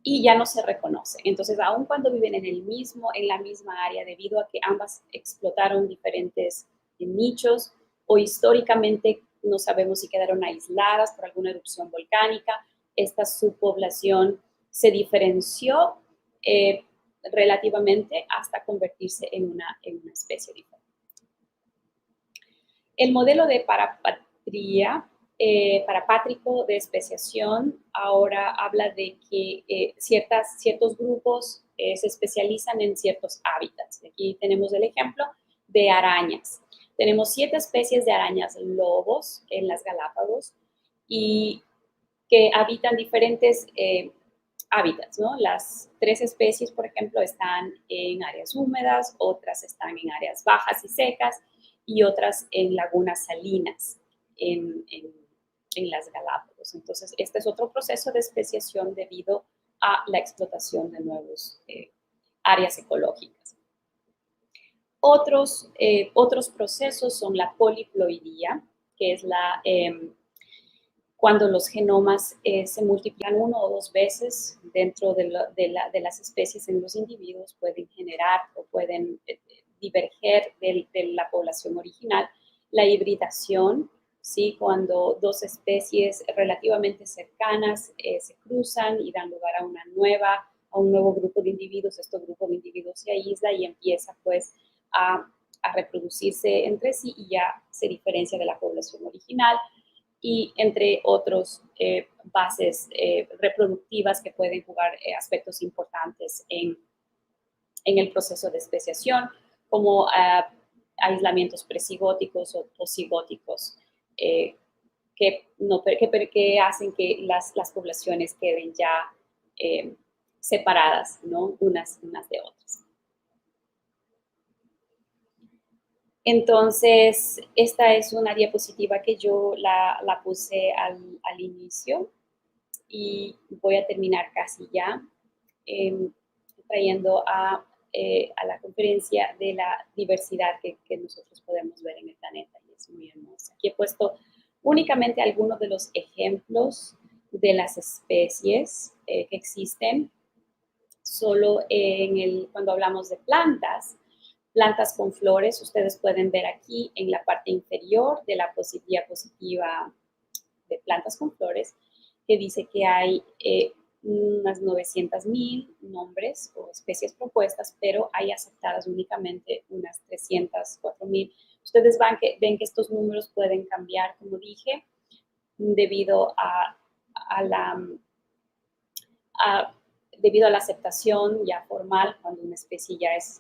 y ya no se reconoce. Entonces, aun cuando viven en la misma área, debido a que ambas explotaron diferentes nichos o históricamente no sabemos si quedaron aisladas por alguna erupción volcánica, esta subpoblación se diferenció relativamente hasta convertirse en una especie diferente. El modelo de parapátrico de especiación ahora habla de que ciertos grupos se especializan en ciertos hábitats. Aquí tenemos el ejemplo de arañas. Tenemos 7 especies de arañas lobos en las Galápagos y que habitan diferentes hábitats, ¿no? Las 3 especies, por ejemplo, están en áreas húmedas, otras están en áreas bajas y secas, y otras en lagunas salinas en las Galápagos. Entonces, este es otro proceso de especiación debido a la explotación de nuevas áreas ecológicas. Otros procesos son la poliploidía, que es cuando los genomas se multiplican 1 o 2 veces dentro de las especies en los individuos, pueden generar o pueden diverger de la población original. La hibridación, ¿sí? Cuando dos especies relativamente cercanas se cruzan y dan lugar a un nuevo grupo de individuos. Este grupo de individuos se aísla y empieza pues a reproducirse entre sí y ya se diferencia de la población original, y entre otros bases reproductivas que pueden jugar aspectos importantes en el proceso de especiación, como aislamientos presigóticos o posigóticos, que hacen que las poblaciones queden ya separadas, ¿no? unas de otras. Entonces, esta es una diapositiva que yo la puse al inicio y voy a terminar casi ya trayendo a la conferencia de la diversidad que nosotros podemos ver en el planeta, y es muy hermosa. Aquí he puesto únicamente algunos de los ejemplos de las especies que existen. Solo cuando hablamos de plantas con flores, ustedes pueden ver aquí en la parte inferior de la diapositiva de plantas con flores, que dice que hay unas 900,000 nombres o especies propuestas, pero hay aceptadas únicamente unas 304,000. Ustedes ven que estos números pueden cambiar, como dije, debido a la aceptación ya formal, cuando una especie ya es,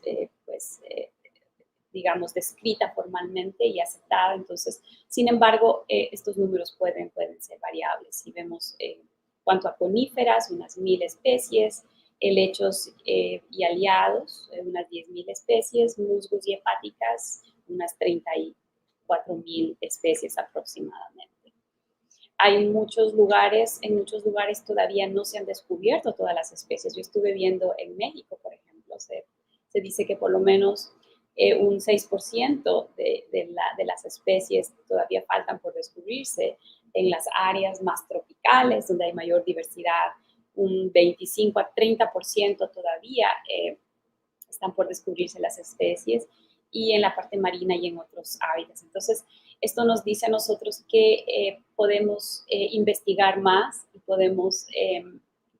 digamos, descrita formalmente y aceptada. Entonces, sin embargo, estos números pueden ser variables. Si vemos cuanto a coníferas, unas 1,000 especies, helechos y aliados, unas 10,000 especies, musgos y hepáticas, unas 34,000 especies aproximadamente. En muchos lugares todavía no se han descubierto todas las especies. Yo estuve viendo en México, por ejemplo, se dice que por lo menos un 6% de las especies todavía faltan por descubrirse. En las áreas más tropicales, donde hay mayor diversidad, un 25 a 30% todavía están por descubrirse las especies, y en la parte marina y en otros hábitats. Entonces, esto nos dice a nosotros que podemos investigar más y podemos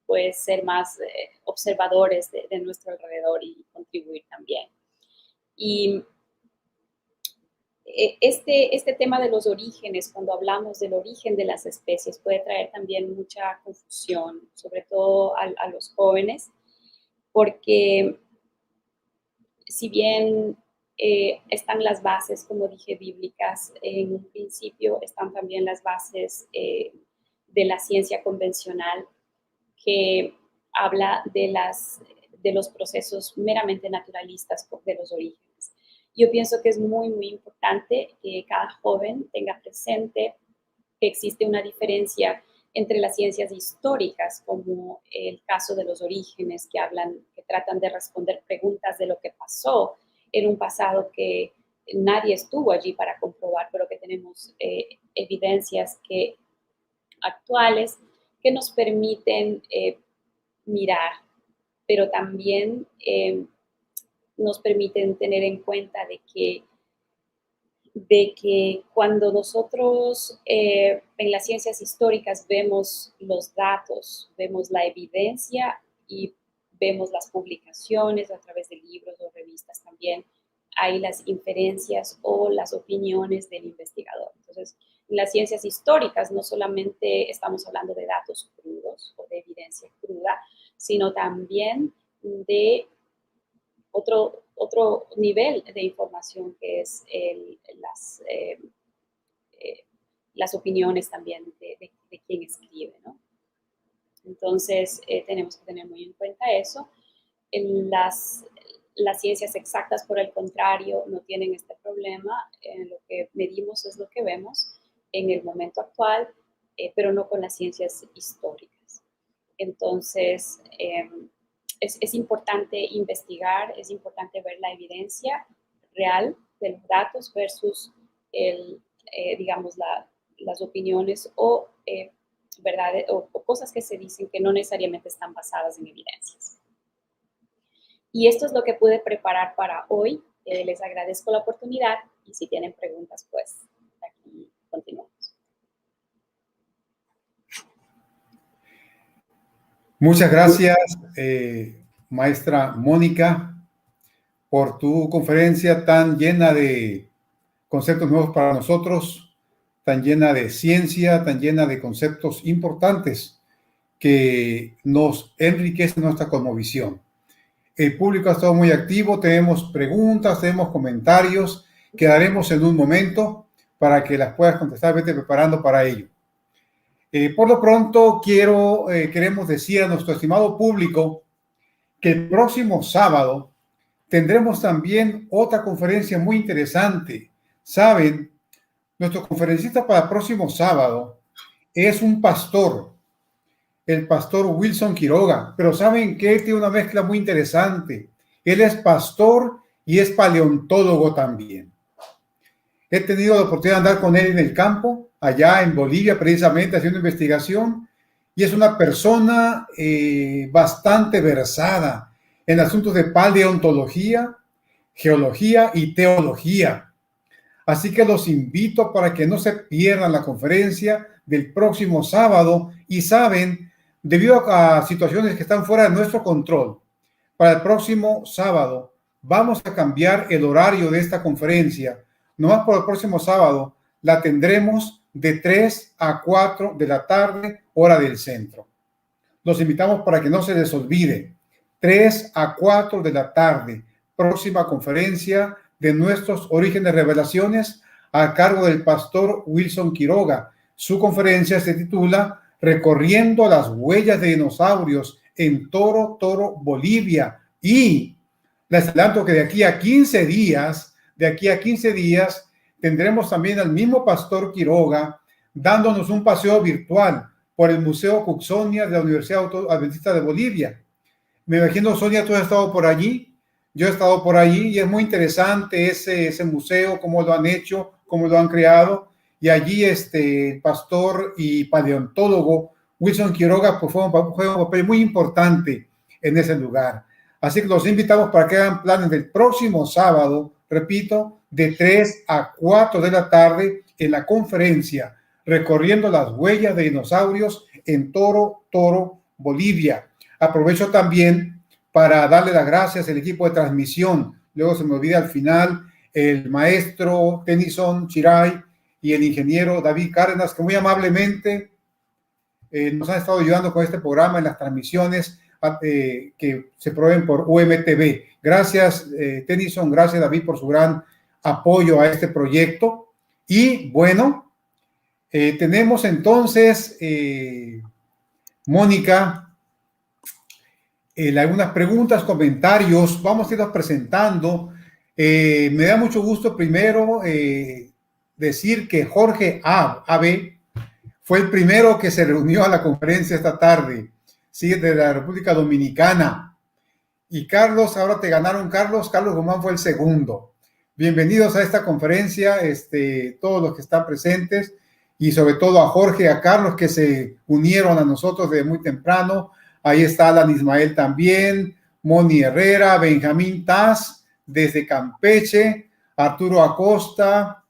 pues, ser más observadores de nuestro alrededor y contribuir también. Y este tema de los orígenes, cuando hablamos del origen de las especies, puede traer también mucha confusión, sobre todo a los jóvenes, porque si bien están las bases, como dije, bíblicas, en un principio están también las bases de la ciencia convencional, que habla de los procesos meramente naturalistas de los orígenes. Yo pienso que es muy, muy importante que cada joven tenga presente que existe una diferencia entre las ciencias históricas, como el caso de los orígenes, que tratan de responder preguntas de lo que pasó en un pasado que nadie estuvo allí para comprobar, pero que tenemos evidencias actuales que nos permiten mirar, pero también nos permiten tener en cuenta de que cuando nosotros en las ciencias históricas vemos los datos, vemos la evidencia y vemos las publicaciones a través de libros o revistas también, hay las inferencias o las opiniones del investigador. Entonces, en las ciencias históricas no solamente estamos hablando de datos crudos o de evidencia cruda, sino también de otro nivel de información, que es las opiniones también de quien escribe, ¿no? Entonces, tenemos que tener muy en cuenta eso. Las ciencias exactas, por el contrario, no tienen este problema. problema, lo que medimos es lo que vemos en el momento actual, pero no con las ciencias históricas. Entonces, es importante investigar, es importante ver la evidencia real de los datos versus, digamos, las opiniones o verdades o cosas que se dicen que no necesariamente están basadas en evidencias. Y esto es lo que pude preparar para hoy. Les agradezco la oportunidad y si tienen preguntas, pues aquí continuamos. Muchas gracias, maestra Mónica, por tu conferencia tan llena de conceptos nuevos para nosotros, tan llena de ciencia, tan llena de conceptos importantes que nos enriquecen nuestra cosmovisión. El público ha estado muy activo, tenemos preguntas, tenemos comentarios que daremos en un momento para que las puedas contestar. Vete preparando para ello. Por lo pronto, queremos decir a nuestro estimado público que el próximo sábado tendremos también otra conferencia muy interesante. Saben, nuestro conferencista para el próximo sábado es un pastor, el pastor Wilson Quiroga, pero saben que él tiene una mezcla muy interesante. Él es pastor y es paleontólogo también. He tenido la oportunidad de andar con él en el campo, allá en Bolivia, precisamente haciendo investigación, y es una persona bastante versada en asuntos de paleontología, geología y teología. Así que los invito para que no se pierdan la conferencia del próximo sábado. Y saben, debido a situaciones que están fuera de nuestro control, para el próximo sábado vamos a cambiar el horario de esta conferencia. Nomás por el próximo sábado la tendremos de 3 a 4 de la tarde, hora del centro. Los invitamos para que no se les olvide. 3 a 4 de la tarde, próxima conferencia de nuestros orígenes revelaciones a cargo del pastor Wilson Quiroga. Su conferencia se titula Recorriendo las huellas de dinosaurios en Toro, Bolivia. Y les adelanto que de aquí a 15 días, tendremos también al mismo pastor Quiroga dándonos un paseo virtual por el Museo Cooksonia de la Universidad Adventista de Bolivia. Me imagino, Sonia, tú has estado por allí. Yo he estado por allí y es muy interesante ese museo, cómo lo han hecho, cómo lo han creado. Y allí el pastor y paleontólogo Wilson Quiroga pues, juega un papel muy importante en ese lugar. Así que los invitamos para que hagan planes del próximo sábado, repito, de 3 a 4 de la tarde en la conferencia Recorriendo las huellas de dinosaurios en Toro, Bolivia. Aprovecho también para darle las gracias al equipo de transmisión. Luego se me olvida al final el maestro Tennyson Chiray y el ingeniero David Cárdenas, que muy amablemente nos han estado ayudando con este programa en las transmisiones que se proveen por UMTV. Gracias, Tennyson, gracias, David, por su gran apoyo a este proyecto. Y bueno, tenemos entonces, Mónica, algunas preguntas, comentarios. Vamos a irnos presentando. Me da mucho gusto primero decir que Jorge AB fue el primero que se reunió a la conferencia esta tarde, ¿sí? De la República Dominicana. Y Carlos, ahora te ganaron, Carlos Guzmán fue el segundo. Bienvenidos a esta conferencia, todos los que están presentes, y sobre todo a Jorge y a Carlos que se unieron a nosotros desde muy temprano. Ahí está Alan Ismael también, Moni Herrera, Benjamín Taz desde Campeche, Arturo Acosta,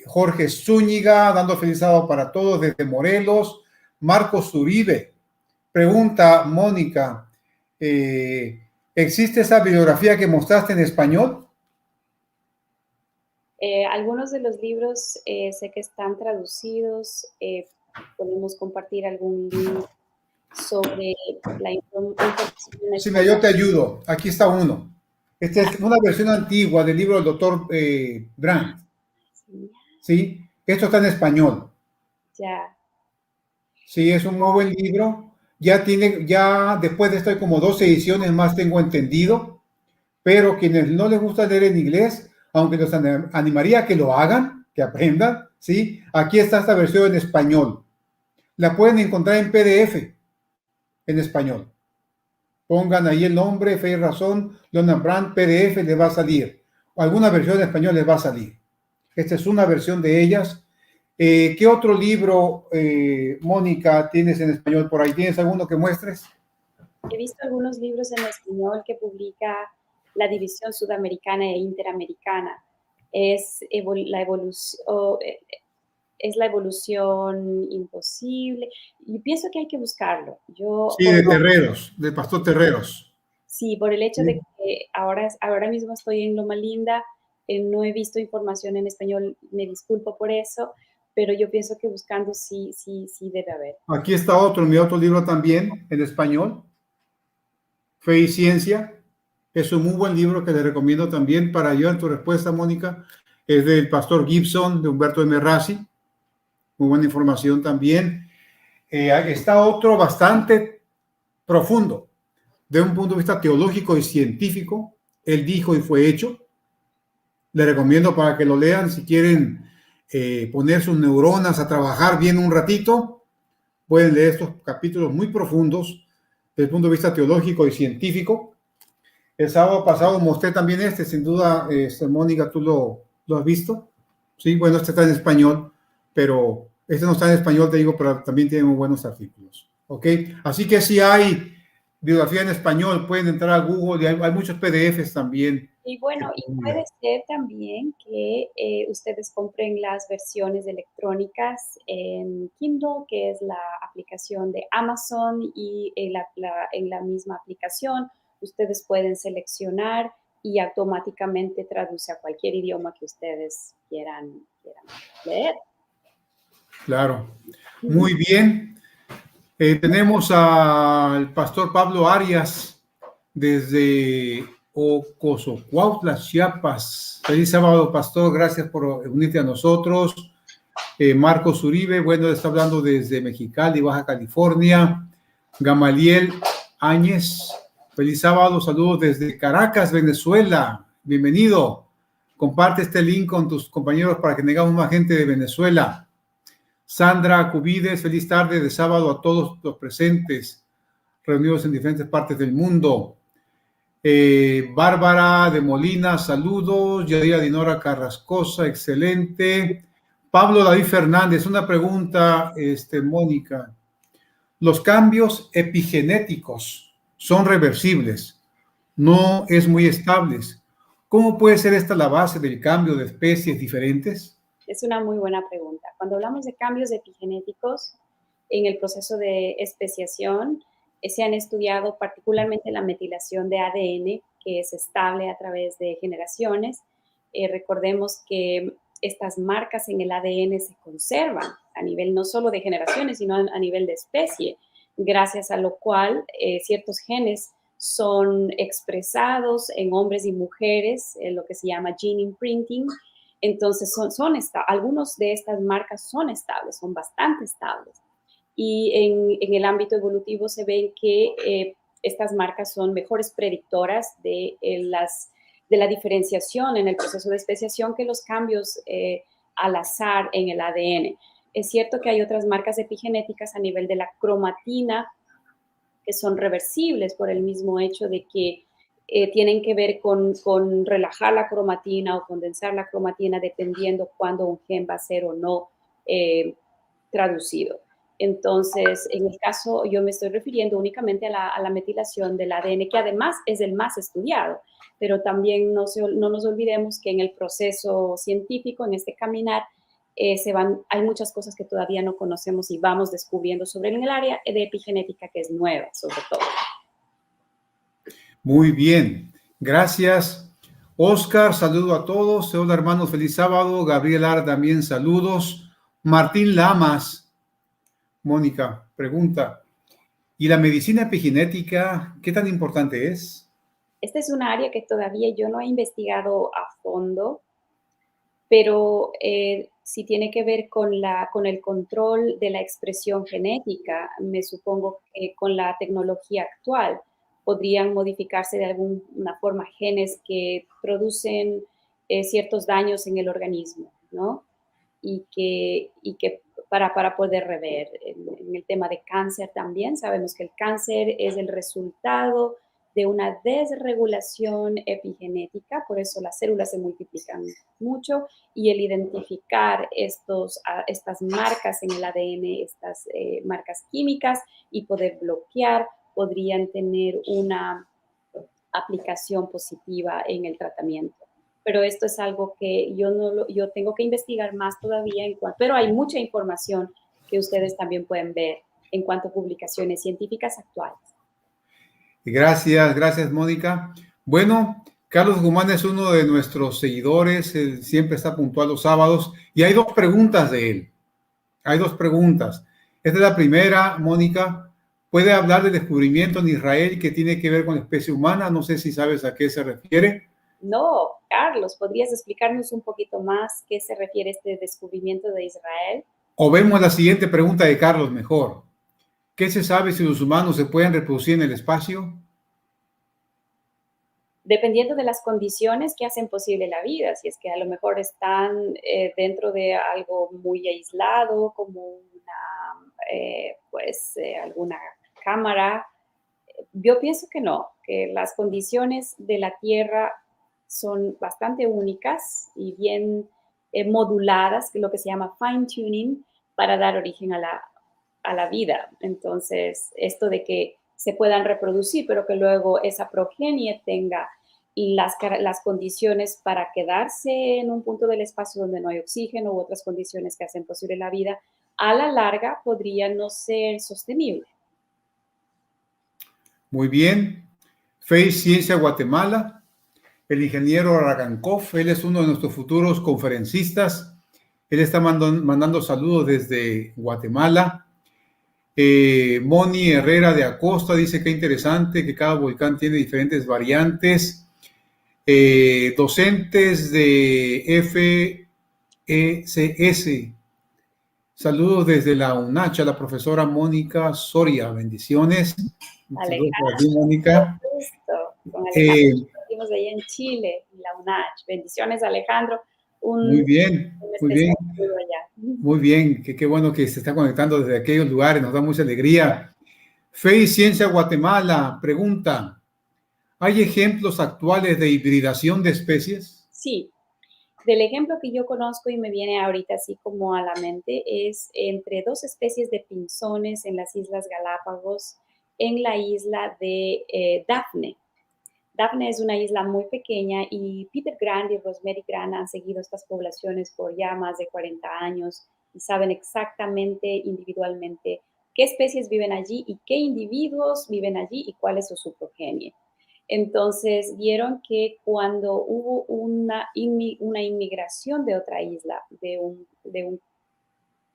Jorge Zúñiga, dando feliz sábado para todos desde Morelos, Marcos Uribe. Pregunta Mónica, ¿existe esa bibliografía que mostraste en español? Algunos de los libros sé que están traducidos. Podemos compartir algún link sobre la información. Sí, yo te ayudo. Aquí está uno. Esta es una versión antigua del libro del doctor Brandt. Sí, esto está en español. Ya. Sí, es un muy buen libro. Ya después de esto hay como 12 ediciones más, tengo entendido. Pero quienes no les gusta leer en inglés, aunque los animaría a que lo hagan, que aprendan, ¿sí? Aquí está esta versión en español. La pueden encontrar en PDF, en español. Pongan ahí el nombre, Fe y Razón, Leonard Brandt, PDF, les va a salir. O alguna versión en español les va a salir. Esta es una versión de ellas. ¿Qué otro libro, Mónica, tienes en español por ahí? ¿Tienes alguno que muestres? He visto algunos libros en español que publica la División Sudamericana e Interamericana. Es la evolución imposible. Y pienso que hay que buscarlo. Sí, de Terreros, del pastor Terreros. Sí, por el hecho Sí. de que ahora mismo estoy en Loma Linda, no he visto información en español, me disculpo por eso, pero yo pienso que buscando sí debe haber. Aquí está otro, mi otro libro también, en español, Fe y Ciencia. Es un muy buen libro que le recomiendo también para ayudar en tu respuesta, Mónica. Es del pastor Gibson, de Humberto M. Rassi. Muy buena información también. Está otro bastante profundo, de un punto de vista teológico y científico. Él dijo y fue hecho. Le recomiendo para que lo lean si quieren poner sus neuronas a trabajar bien un ratito. Pueden leer estos capítulos muy profundos desde el punto de vista teológico y científico. El sábado pasado mostré también sin duda, Mónica, tú lo has visto. Sí, bueno, este está en español, pero este no está en español, te digo, pero también tiene muy buenos artículos. ¿Ok? Así que si hay bibliografía en español, pueden entrar a Google y hay muchos PDFs también. Y bueno, y puede ser también que ustedes compren las versiones electrónicas en Kindle, que es la aplicación de Amazon, y en la misma aplicación ustedes pueden seleccionar y automáticamente traduce a cualquier idioma que ustedes quieran leer. Claro. Muy bien. Tenemos al pastor Pablo Arias desde Ocosocuautla, Chiapas. Feliz sábado, pastor. Gracias por unirte a nosotros. Marcos Uribe, bueno, está hablando desde Mexicali, Baja California. Gamaliel Áñez, feliz sábado. Saludos desde Caracas, Venezuela. Bienvenido. Comparte este link con tus compañeros para que tengamos más gente de Venezuela. Sandra Cubides, feliz tarde de sábado a todos los presentes, reunidos en diferentes partes del mundo. Bárbara de Molina, saludos. Yadira Dinora Carrascosa, excelente. Pablo David Fernández, una pregunta, Mónica. Los cambios epigenéticos son reversibles, no es muy estables. ¿Cómo puede ser esta la base del cambio de especies diferentes? Es una muy buena pregunta. Cuando hablamos de cambios epigenéticos en el proceso de especiación, se han estudiado particularmente la metilación de ADN, que es estable a través de generaciones. Recordemos que estas marcas en el ADN se conservan a nivel no solo de generaciones, sino a nivel de especie, gracias a lo cual ciertos genes son expresados en hombres y mujeres, lo que se llama gene imprinting. Entonces, algunos de estas marcas son estables, son bastante estables. Y en el ámbito evolutivo se ve que estas marcas son mejores predictoras de la diferenciación en el proceso de especiación que los cambios al azar en el ADN. Es cierto que hay otras marcas epigenéticas a nivel de la cromatina que son reversibles por el mismo hecho de que tienen que ver con relajar la cromatina o condensar la cromatina dependiendo cuándo un gen va a ser o no traducido. Entonces, en el caso, yo me estoy refiriendo únicamente a la metilación del ADN, que además es el más estudiado, pero también no nos olvidemos que en el proceso científico, en este caminar, hay muchas cosas que todavía no conocemos y vamos descubriendo sobre el área de epigenética, que es nueva, sobre todo. Muy bien, gracias. Oscar, saludo a todos. Hola, hermanos, feliz sábado. Gabriel Ara también, saludos. Martín Lamas, Mónica, pregunta, ¿y la medicina epigenética qué tan importante es? Esta es una área que todavía yo no he investigado a fondo, pero si tiene que ver con el control de la expresión genética, me supongo que con la tecnología actual podrían modificarse de alguna forma genes que producen ciertos daños en el organismo, ¿no? Y que para poder rever. En el tema de cáncer también sabemos que el cáncer es el resultado de una desregulación epigenética, por eso las células se multiplican mucho, y el identificar estas marcas en el ADN, estas marcas químicas, y poder bloquear, podrían tener una aplicación positiva en el tratamiento. Pero esto es algo que yo tengo que investigar más todavía, pero hay mucha información que ustedes también pueden ver en cuanto a publicaciones científicas actuales. Gracias, gracias, Mónica. Bueno, Carlos Guzmán es uno de nuestros seguidores, él siempre está puntual los sábados y hay dos preguntas de él. Hay dos preguntas. Esta es la primera, Mónica. ¿Puede hablar del descubrimiento en Israel que tiene que ver con la especie humana? No sé si sabes a qué se refiere. No, Carlos, ¿podrías explicarnos un poquito más qué se refiere a este descubrimiento de Israel? O vemos la siguiente pregunta de Carlos mejor. ¿Qué se sabe si los humanos se pueden reproducir en el espacio? Dependiendo de las condiciones que hacen posible la vida, si es que a lo mejor están dentro de algo muy aislado, como alguna cámara. Yo pienso que no, que las condiciones de la Tierra son bastante únicas y bien moduladas, que es lo que se llama fine tuning, para dar origen a la vida. Entonces, esto de que se puedan reproducir, pero que luego esa progenie tenga las condiciones para quedarse en un punto del espacio donde no hay oxígeno u otras condiciones que hacen posible la vida, a la larga podría no ser sostenible. Muy bien. Face Ciencia Guatemala, el ingeniero Ragankov, él es uno de nuestros futuros conferencistas. Él está mandando saludos desde Guatemala. Moni Herrera de Acosta dice que interesante que cada volcán tiene diferentes variantes. Docentes de FECS. Saludos desde la UNACH a la profesora Mónica Soria. Bendiciones. Saludos para ti, Mónica. Con Alejandro, estuvimos allá en Chile, en la UNACH. Bendiciones, Alejandro. Muy bien, muy bien. Muy bien, qué bueno que se está conectando desde aquellos lugares, nos da mucha alegría. Fe y Ciencia Guatemala pregunta, ¿hay ejemplos actuales de hibridación de especies? Sí, del ejemplo que yo conozco y me viene ahorita así como a la mente es entre dos especies de pinzones en las Islas Galápagos, en la isla de Daphne. Daphne es una isla muy pequeña y Peter Grant y Rosemary Grant han seguido estas poblaciones por ya más de 40 años y saben exactamente individualmente qué especies viven allí y qué individuos viven allí y cuál es su progenie. Entonces vieron que cuando hubo una inmigración de otra isla, de un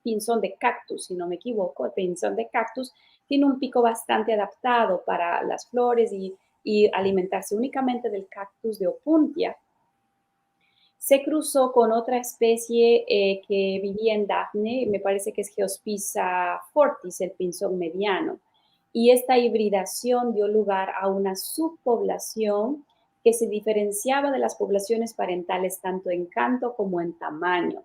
pinzón de cactus, si no me equivoco, el pinzón de cactus tiene un pico bastante adaptado para las flores y alimentarse únicamente del cactus de Opuntia, se cruzó con otra especie que vivía en Daphne, me parece que es Geospiza fortis, el pinzón mediano. Y esta hibridación dio lugar a una subpoblación que se diferenciaba de las poblaciones parentales tanto en canto como en tamaño.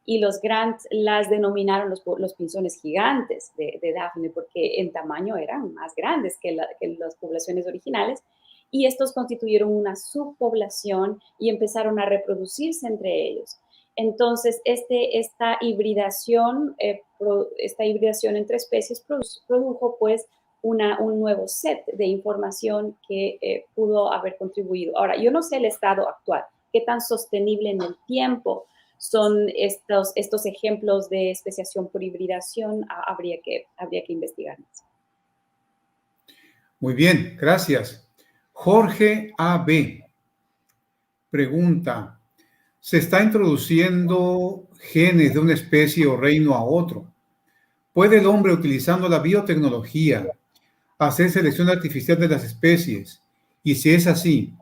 Y los Grant las denominaron los pinzones gigantes de Daphne porque en tamaño eran más grandes que las poblaciones originales. Y estos constituyeron una subpoblación y empezaron a reproducirse entre ellos. Entonces, esta hibridación entre especies produjo pues un nuevo set de información que pudo haber contribuido. Ahora, yo no sé el estado actual, qué tan sostenible en el tiempo son estos ejemplos de especiación por hibridación, habría que investigar más. Muy bien, gracias. Jorge A.B. pregunta, ¿se está introduciendo genes de una especie o reino a otro? ¿Puede el hombre, utilizando la biotecnología, hacer selección artificial de las especies? Y si es así,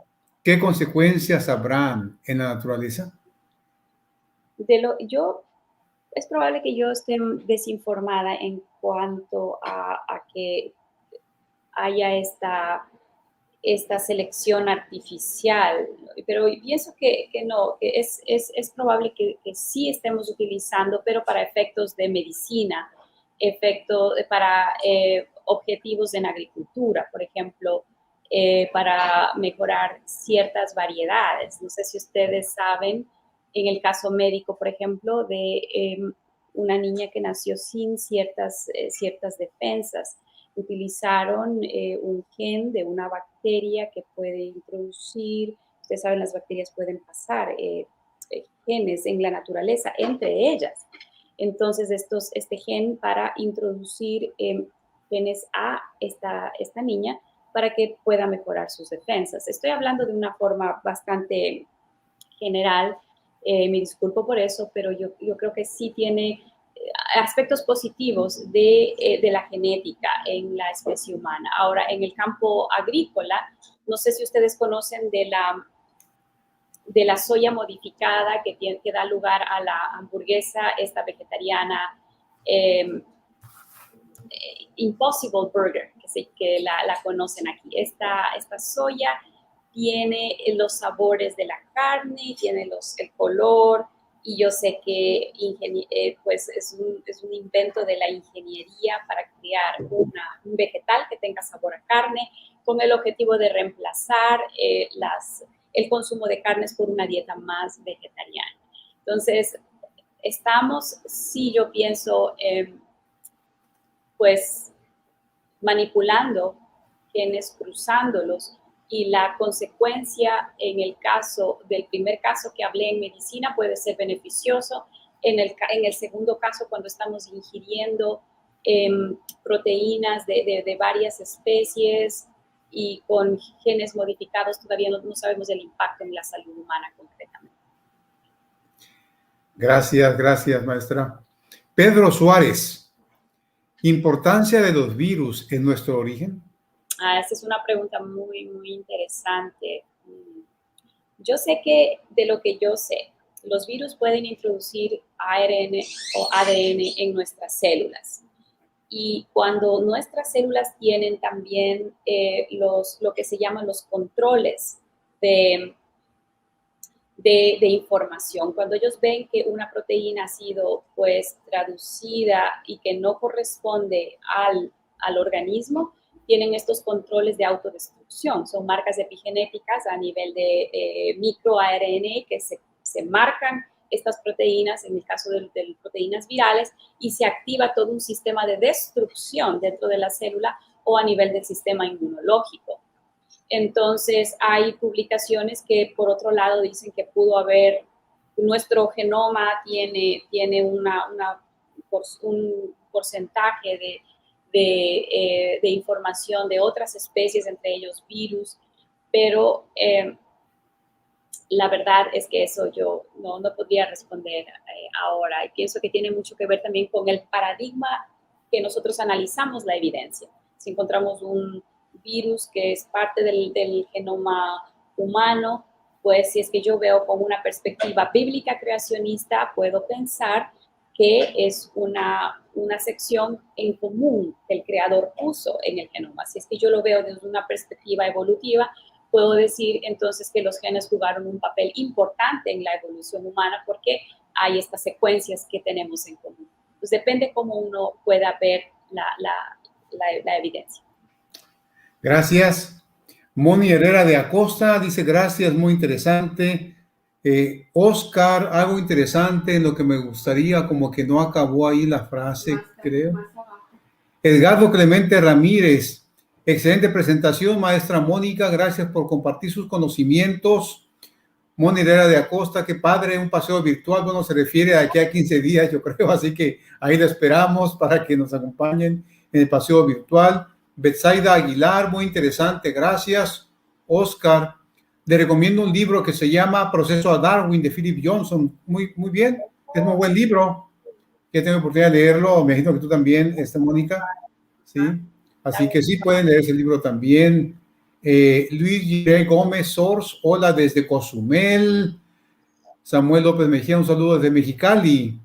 ¿qué consecuencias habrán en la naturaleza? Es probable que yo esté desinformada en cuanto a que haya esta selección artificial, pero pienso que no, que es probable que sí estemos utilizando, pero para efectos de medicina, para objetivos en agricultura, por ejemplo, para mejorar ciertas variedades. No sé si ustedes saben, en el caso médico, por ejemplo, de una niña que nació sin ciertas defensas. Utilizaron un gen de una bacteria que puede introducir, ustedes saben, las bacterias pueden pasar genes en la naturaleza entre ellas. Entonces, este gen para introducir genes a esta niña para que pueda mejorar sus defensas. Estoy hablando de una forma bastante general, me disculpo por eso, pero yo creo que sí tiene aspectos positivos de la genética en la especie humana. Ahora, en el campo agrícola, no sé si ustedes conocen de la soya modificada que da lugar a la hamburguesa esta vegetariana Impossible Burger, que la conocen aquí. Esta soya tiene los sabores de la carne, tiene el color, y yo sé que pues es un invento de la ingeniería para crear un vegetal que tenga sabor a carne, con el objetivo de reemplazar el consumo de carnes por una dieta más vegetariana. Entonces, estamos, sí, yo pienso, pues manipulando genes, cruzándolos, y la consecuencia en el caso del primer caso que hablé en medicina puede ser beneficioso. En el segundo caso, cuando estamos ingiriendo proteínas de varias especies y con genes modificados, todavía no sabemos el impacto en la salud humana concretamente. Gracias, maestra. Pedro Suárez, ¿importancia de los virus en nuestro origen? Esa es una pregunta muy, muy interesante. Yo sé que, de lo que yo sé, los virus pueden introducir ARN o ADN en nuestras células. Y cuando nuestras células tienen también lo que se llaman los controles de información, cuando ellos ven que una proteína ha sido pues traducida y que no corresponde al organismo, tienen estos controles de autodestrucción. Son marcas epigenéticas a nivel de microARN que se marcan estas proteínas, en el caso de proteínas virales, y se activa todo un sistema de destrucción dentro de la célula o a nivel del sistema inmunológico. Entonces, hay publicaciones que, por otro lado, dicen que pudo haber, nuestro genoma tiene un porcentaje de información de otras especies, entre ellos virus, pero la verdad es que eso yo no podría responder ahora. Y pienso que tiene mucho que ver también con el paradigma que nosotros analizamos la evidencia. Si encontramos un virus que es parte del genoma humano, pues si es que yo veo con una perspectiva bíblica creacionista, puedo pensar que es una sección en común que el creador puso en el genoma. Si es que yo lo veo desde una perspectiva evolutiva, puedo decir entonces que los genes jugaron un papel importante en la evolución humana porque hay estas secuencias que tenemos en común. Pues depende cómo uno pueda ver la evidencia. Gracias. Moni Herrera de Acosta dice gracias, muy interesante. Oscar, algo interesante en lo que me gustaría, como que no acabó ahí la frase, creo. Edgardo Clemente Ramírez, excelente presentación, maestra Mónica, gracias por compartir sus conocimientos. Moni Herrera de Acosta, qué padre, un paseo virtual, bueno, se refiere a aquí a 15 días, yo creo, así que ahí la esperamos para que nos acompañen en el paseo virtual. Betsaida Aguilar, muy interesante, gracias. Oscar, le recomiendo un libro que se llama Proceso a Darwin de Philip Johnson, muy bien, es un buen libro, que tengo oportunidad de leerlo, me imagino que tú también, Mónica, ¿sí? Así que sí pueden leer ese libro también. Luis G. Gómez Sors, hola desde Cozumel. Samuel López Mejía, un saludo desde Mexicali,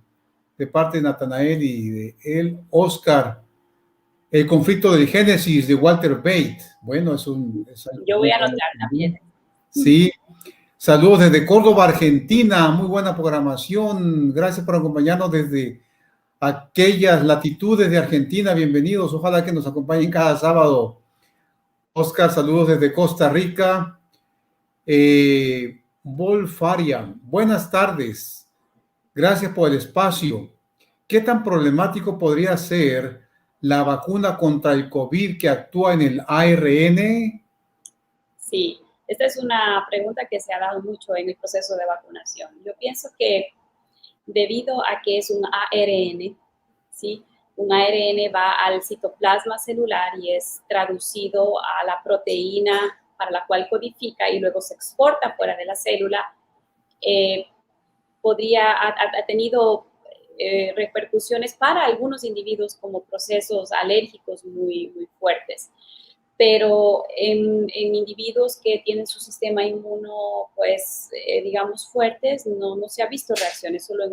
de parte de Natanael y de él. Oscar, El conflicto del Génesis de Walter Bate. Bueno, Yo voy a anotar también. Sí. Saludos desde Córdoba, Argentina. Muy buena programación. Gracias por acompañarnos desde aquellas latitudes de Argentina. Bienvenidos. Ojalá que nos acompañen cada sábado. Oscar, saludos desde Costa Rica. Wolfarian, buenas tardes. Gracias por el espacio. ¿Qué tan problemático podría ser la vacuna contra el COVID que actúa en el ARN? Sí, esta es una pregunta que se ha dado mucho en el proceso de vacunación. Yo pienso que debido a que es un ARN, ¿sí? Un ARN va al citoplasma celular y es traducido a la proteína para la cual codifica y luego se exporta fuera de la célula. Ha tenido repercusiones para algunos individuos como procesos alérgicos muy, muy fuertes. Pero en individuos que tienen su sistema inmuno, pues, digamos, fuertes, no se ha visto reacciones, solo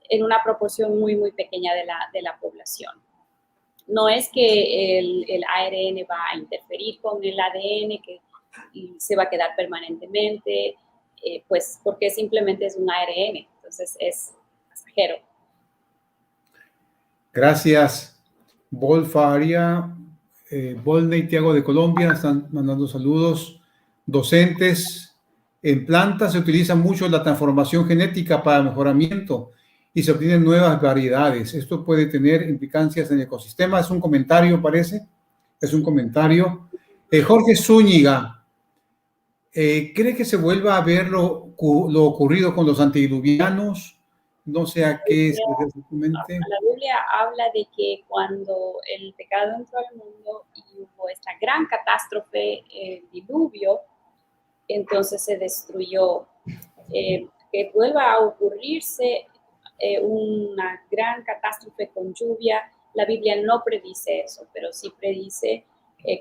en una proporción muy, muy pequeña de la población. No es que el ARN va a interferir con el ADN, que se va a quedar permanentemente, pues porque simplemente es un ARN, entonces es pasajero. Gracias. Volfaria, Volney, Tiago de Colombia, están mandando saludos. Docentes, en plantas se utiliza mucho la transformación genética para mejoramiento y se obtienen nuevas variedades. Esto puede tener implicancias en el ecosistema. Es un comentario, parece. Es un comentario. Jorge Zúñiga, ¿cree que se vuelva a ver lo ocurrido con los antediluvianos? No sé a qué es exactamente. La Biblia habla de que cuando el pecado entró al mundo y hubo esta gran catástrofe, el diluvio, entonces se destruyó. Que vuelva a ocurrirse una gran catástrofe con lluvia, la Biblia no predice eso, pero sí predice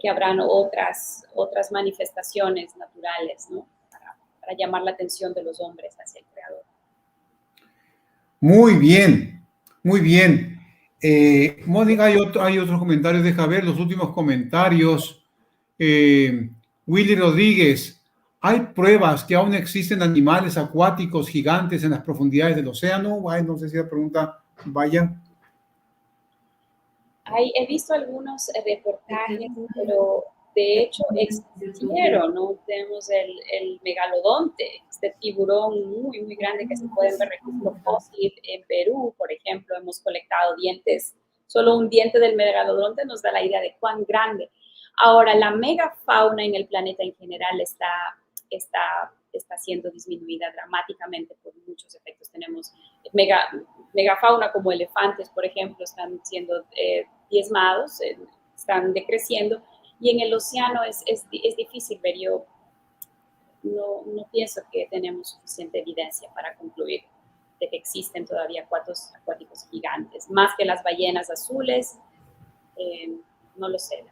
que habrán otras manifestaciones naturales, ¿no? Para llamar la atención de los hombres hacia el Creador. Muy bien, muy bien. Mónica, hay otros comentarios, deja ver los últimos comentarios. Willy Rodríguez, ¿hay pruebas que aún existen animales acuáticos gigantes en las profundidades del océano? Ay, no sé si la pregunta vaya. He visto algunos reportajes, pero de hecho existieron, ¿no? Tenemos el megalodonte, este tiburón muy, muy grande que se puede ver registro fósil en Perú, por ejemplo. Hemos colectado dientes. Solo un diente del megalodonte nos da la idea de cuán grande. Ahora, la megafauna en el planeta en general está siendo disminuida dramáticamente por muchos efectos. Tenemos megafauna como elefantes, por ejemplo, están siendo diezmados, están decreciendo. Y en el océano es difícil ver. Yo no pienso que tenemos suficiente evidencia para concluir de que existen todavía acuáticos gigantes. Más que las ballenas azules, no lo sé.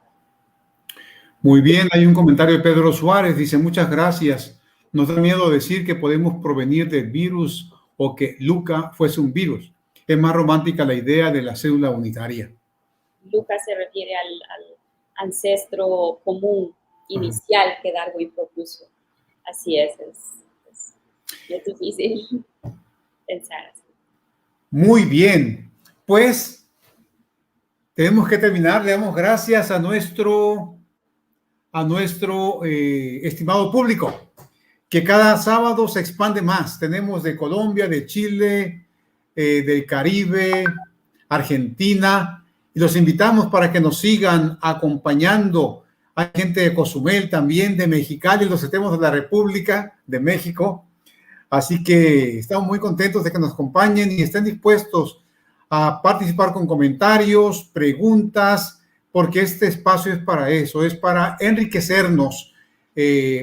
Muy bien, hay un comentario de Pedro Suárez, dice, muchas gracias. Nos da miedo decir que podemos provenir del virus o que Luca fuese un virus. Es más romántica la idea de la célula unitaria. Luca se refiere al ancestro común inicial que Darwin propuso. Así es difícil pensar así. Muy bien, pues tenemos que terminar. Le damos gracias a nuestro estimado público, que cada sábado se expande más. Tenemos de Colombia, de Chile, del Caribe, Argentina, y los invitamos para que nos sigan acompañando. Hay gente de Cozumel también, de Mexicali, los estemos de la República de México. Así que estamos muy contentos de que nos acompañen y estén dispuestos a participar con comentarios, preguntas, porque este espacio es para eso, es para enriquecernos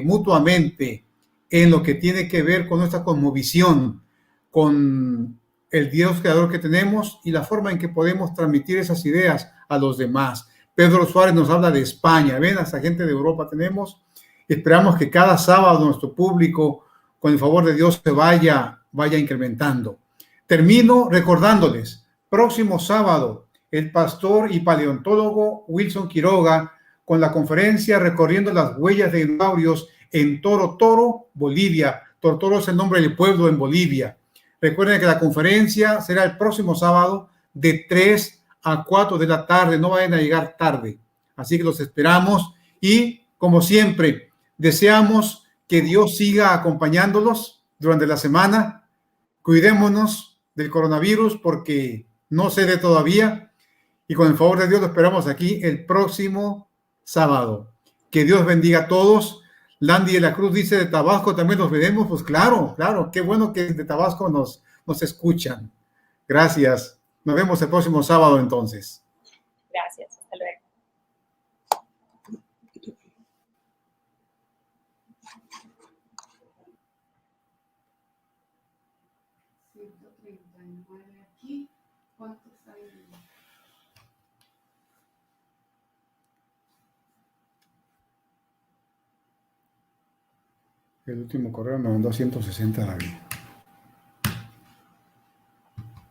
mutuamente en lo que tiene que ver con nuestra cosmovisión, con el Dios creador que tenemos y la forma en que podemos transmitir esas ideas a los demás. Pedro Suárez nos habla de España, ven, hasta gente de Europa tenemos. Esperamos que cada sábado nuestro público, con el favor de Dios, se vaya incrementando. Termino recordándoles, próximo sábado, el pastor y paleontólogo Wilson Quiroga con la conferencia Recorriendo las huellas de dinosaurios en Toro Toro, Bolivia. Toro Toro es el nombre del pueblo en Bolivia. Recuerden que la conferencia será el próximo sábado de 3 a 4 de la tarde. No vayan a llegar tarde. Así que los esperamos y, como siempre, deseamos que Dios siga acompañándolos durante la semana. Cuidémonos del coronavirus porque no se dé todavía. Y con el favor de Dios lo esperamos aquí el próximo sábado. Que Dios bendiga a todos. Landy de la Cruz dice, de Tabasco también nos veremos. Pues claro, claro, qué bueno que de Tabasco nos escuchan. Gracias. Nos vemos el próximo sábado entonces. Gracias, hasta luego. Aquí, ¿cuánto está ahí? El último correo me mandó 160 David.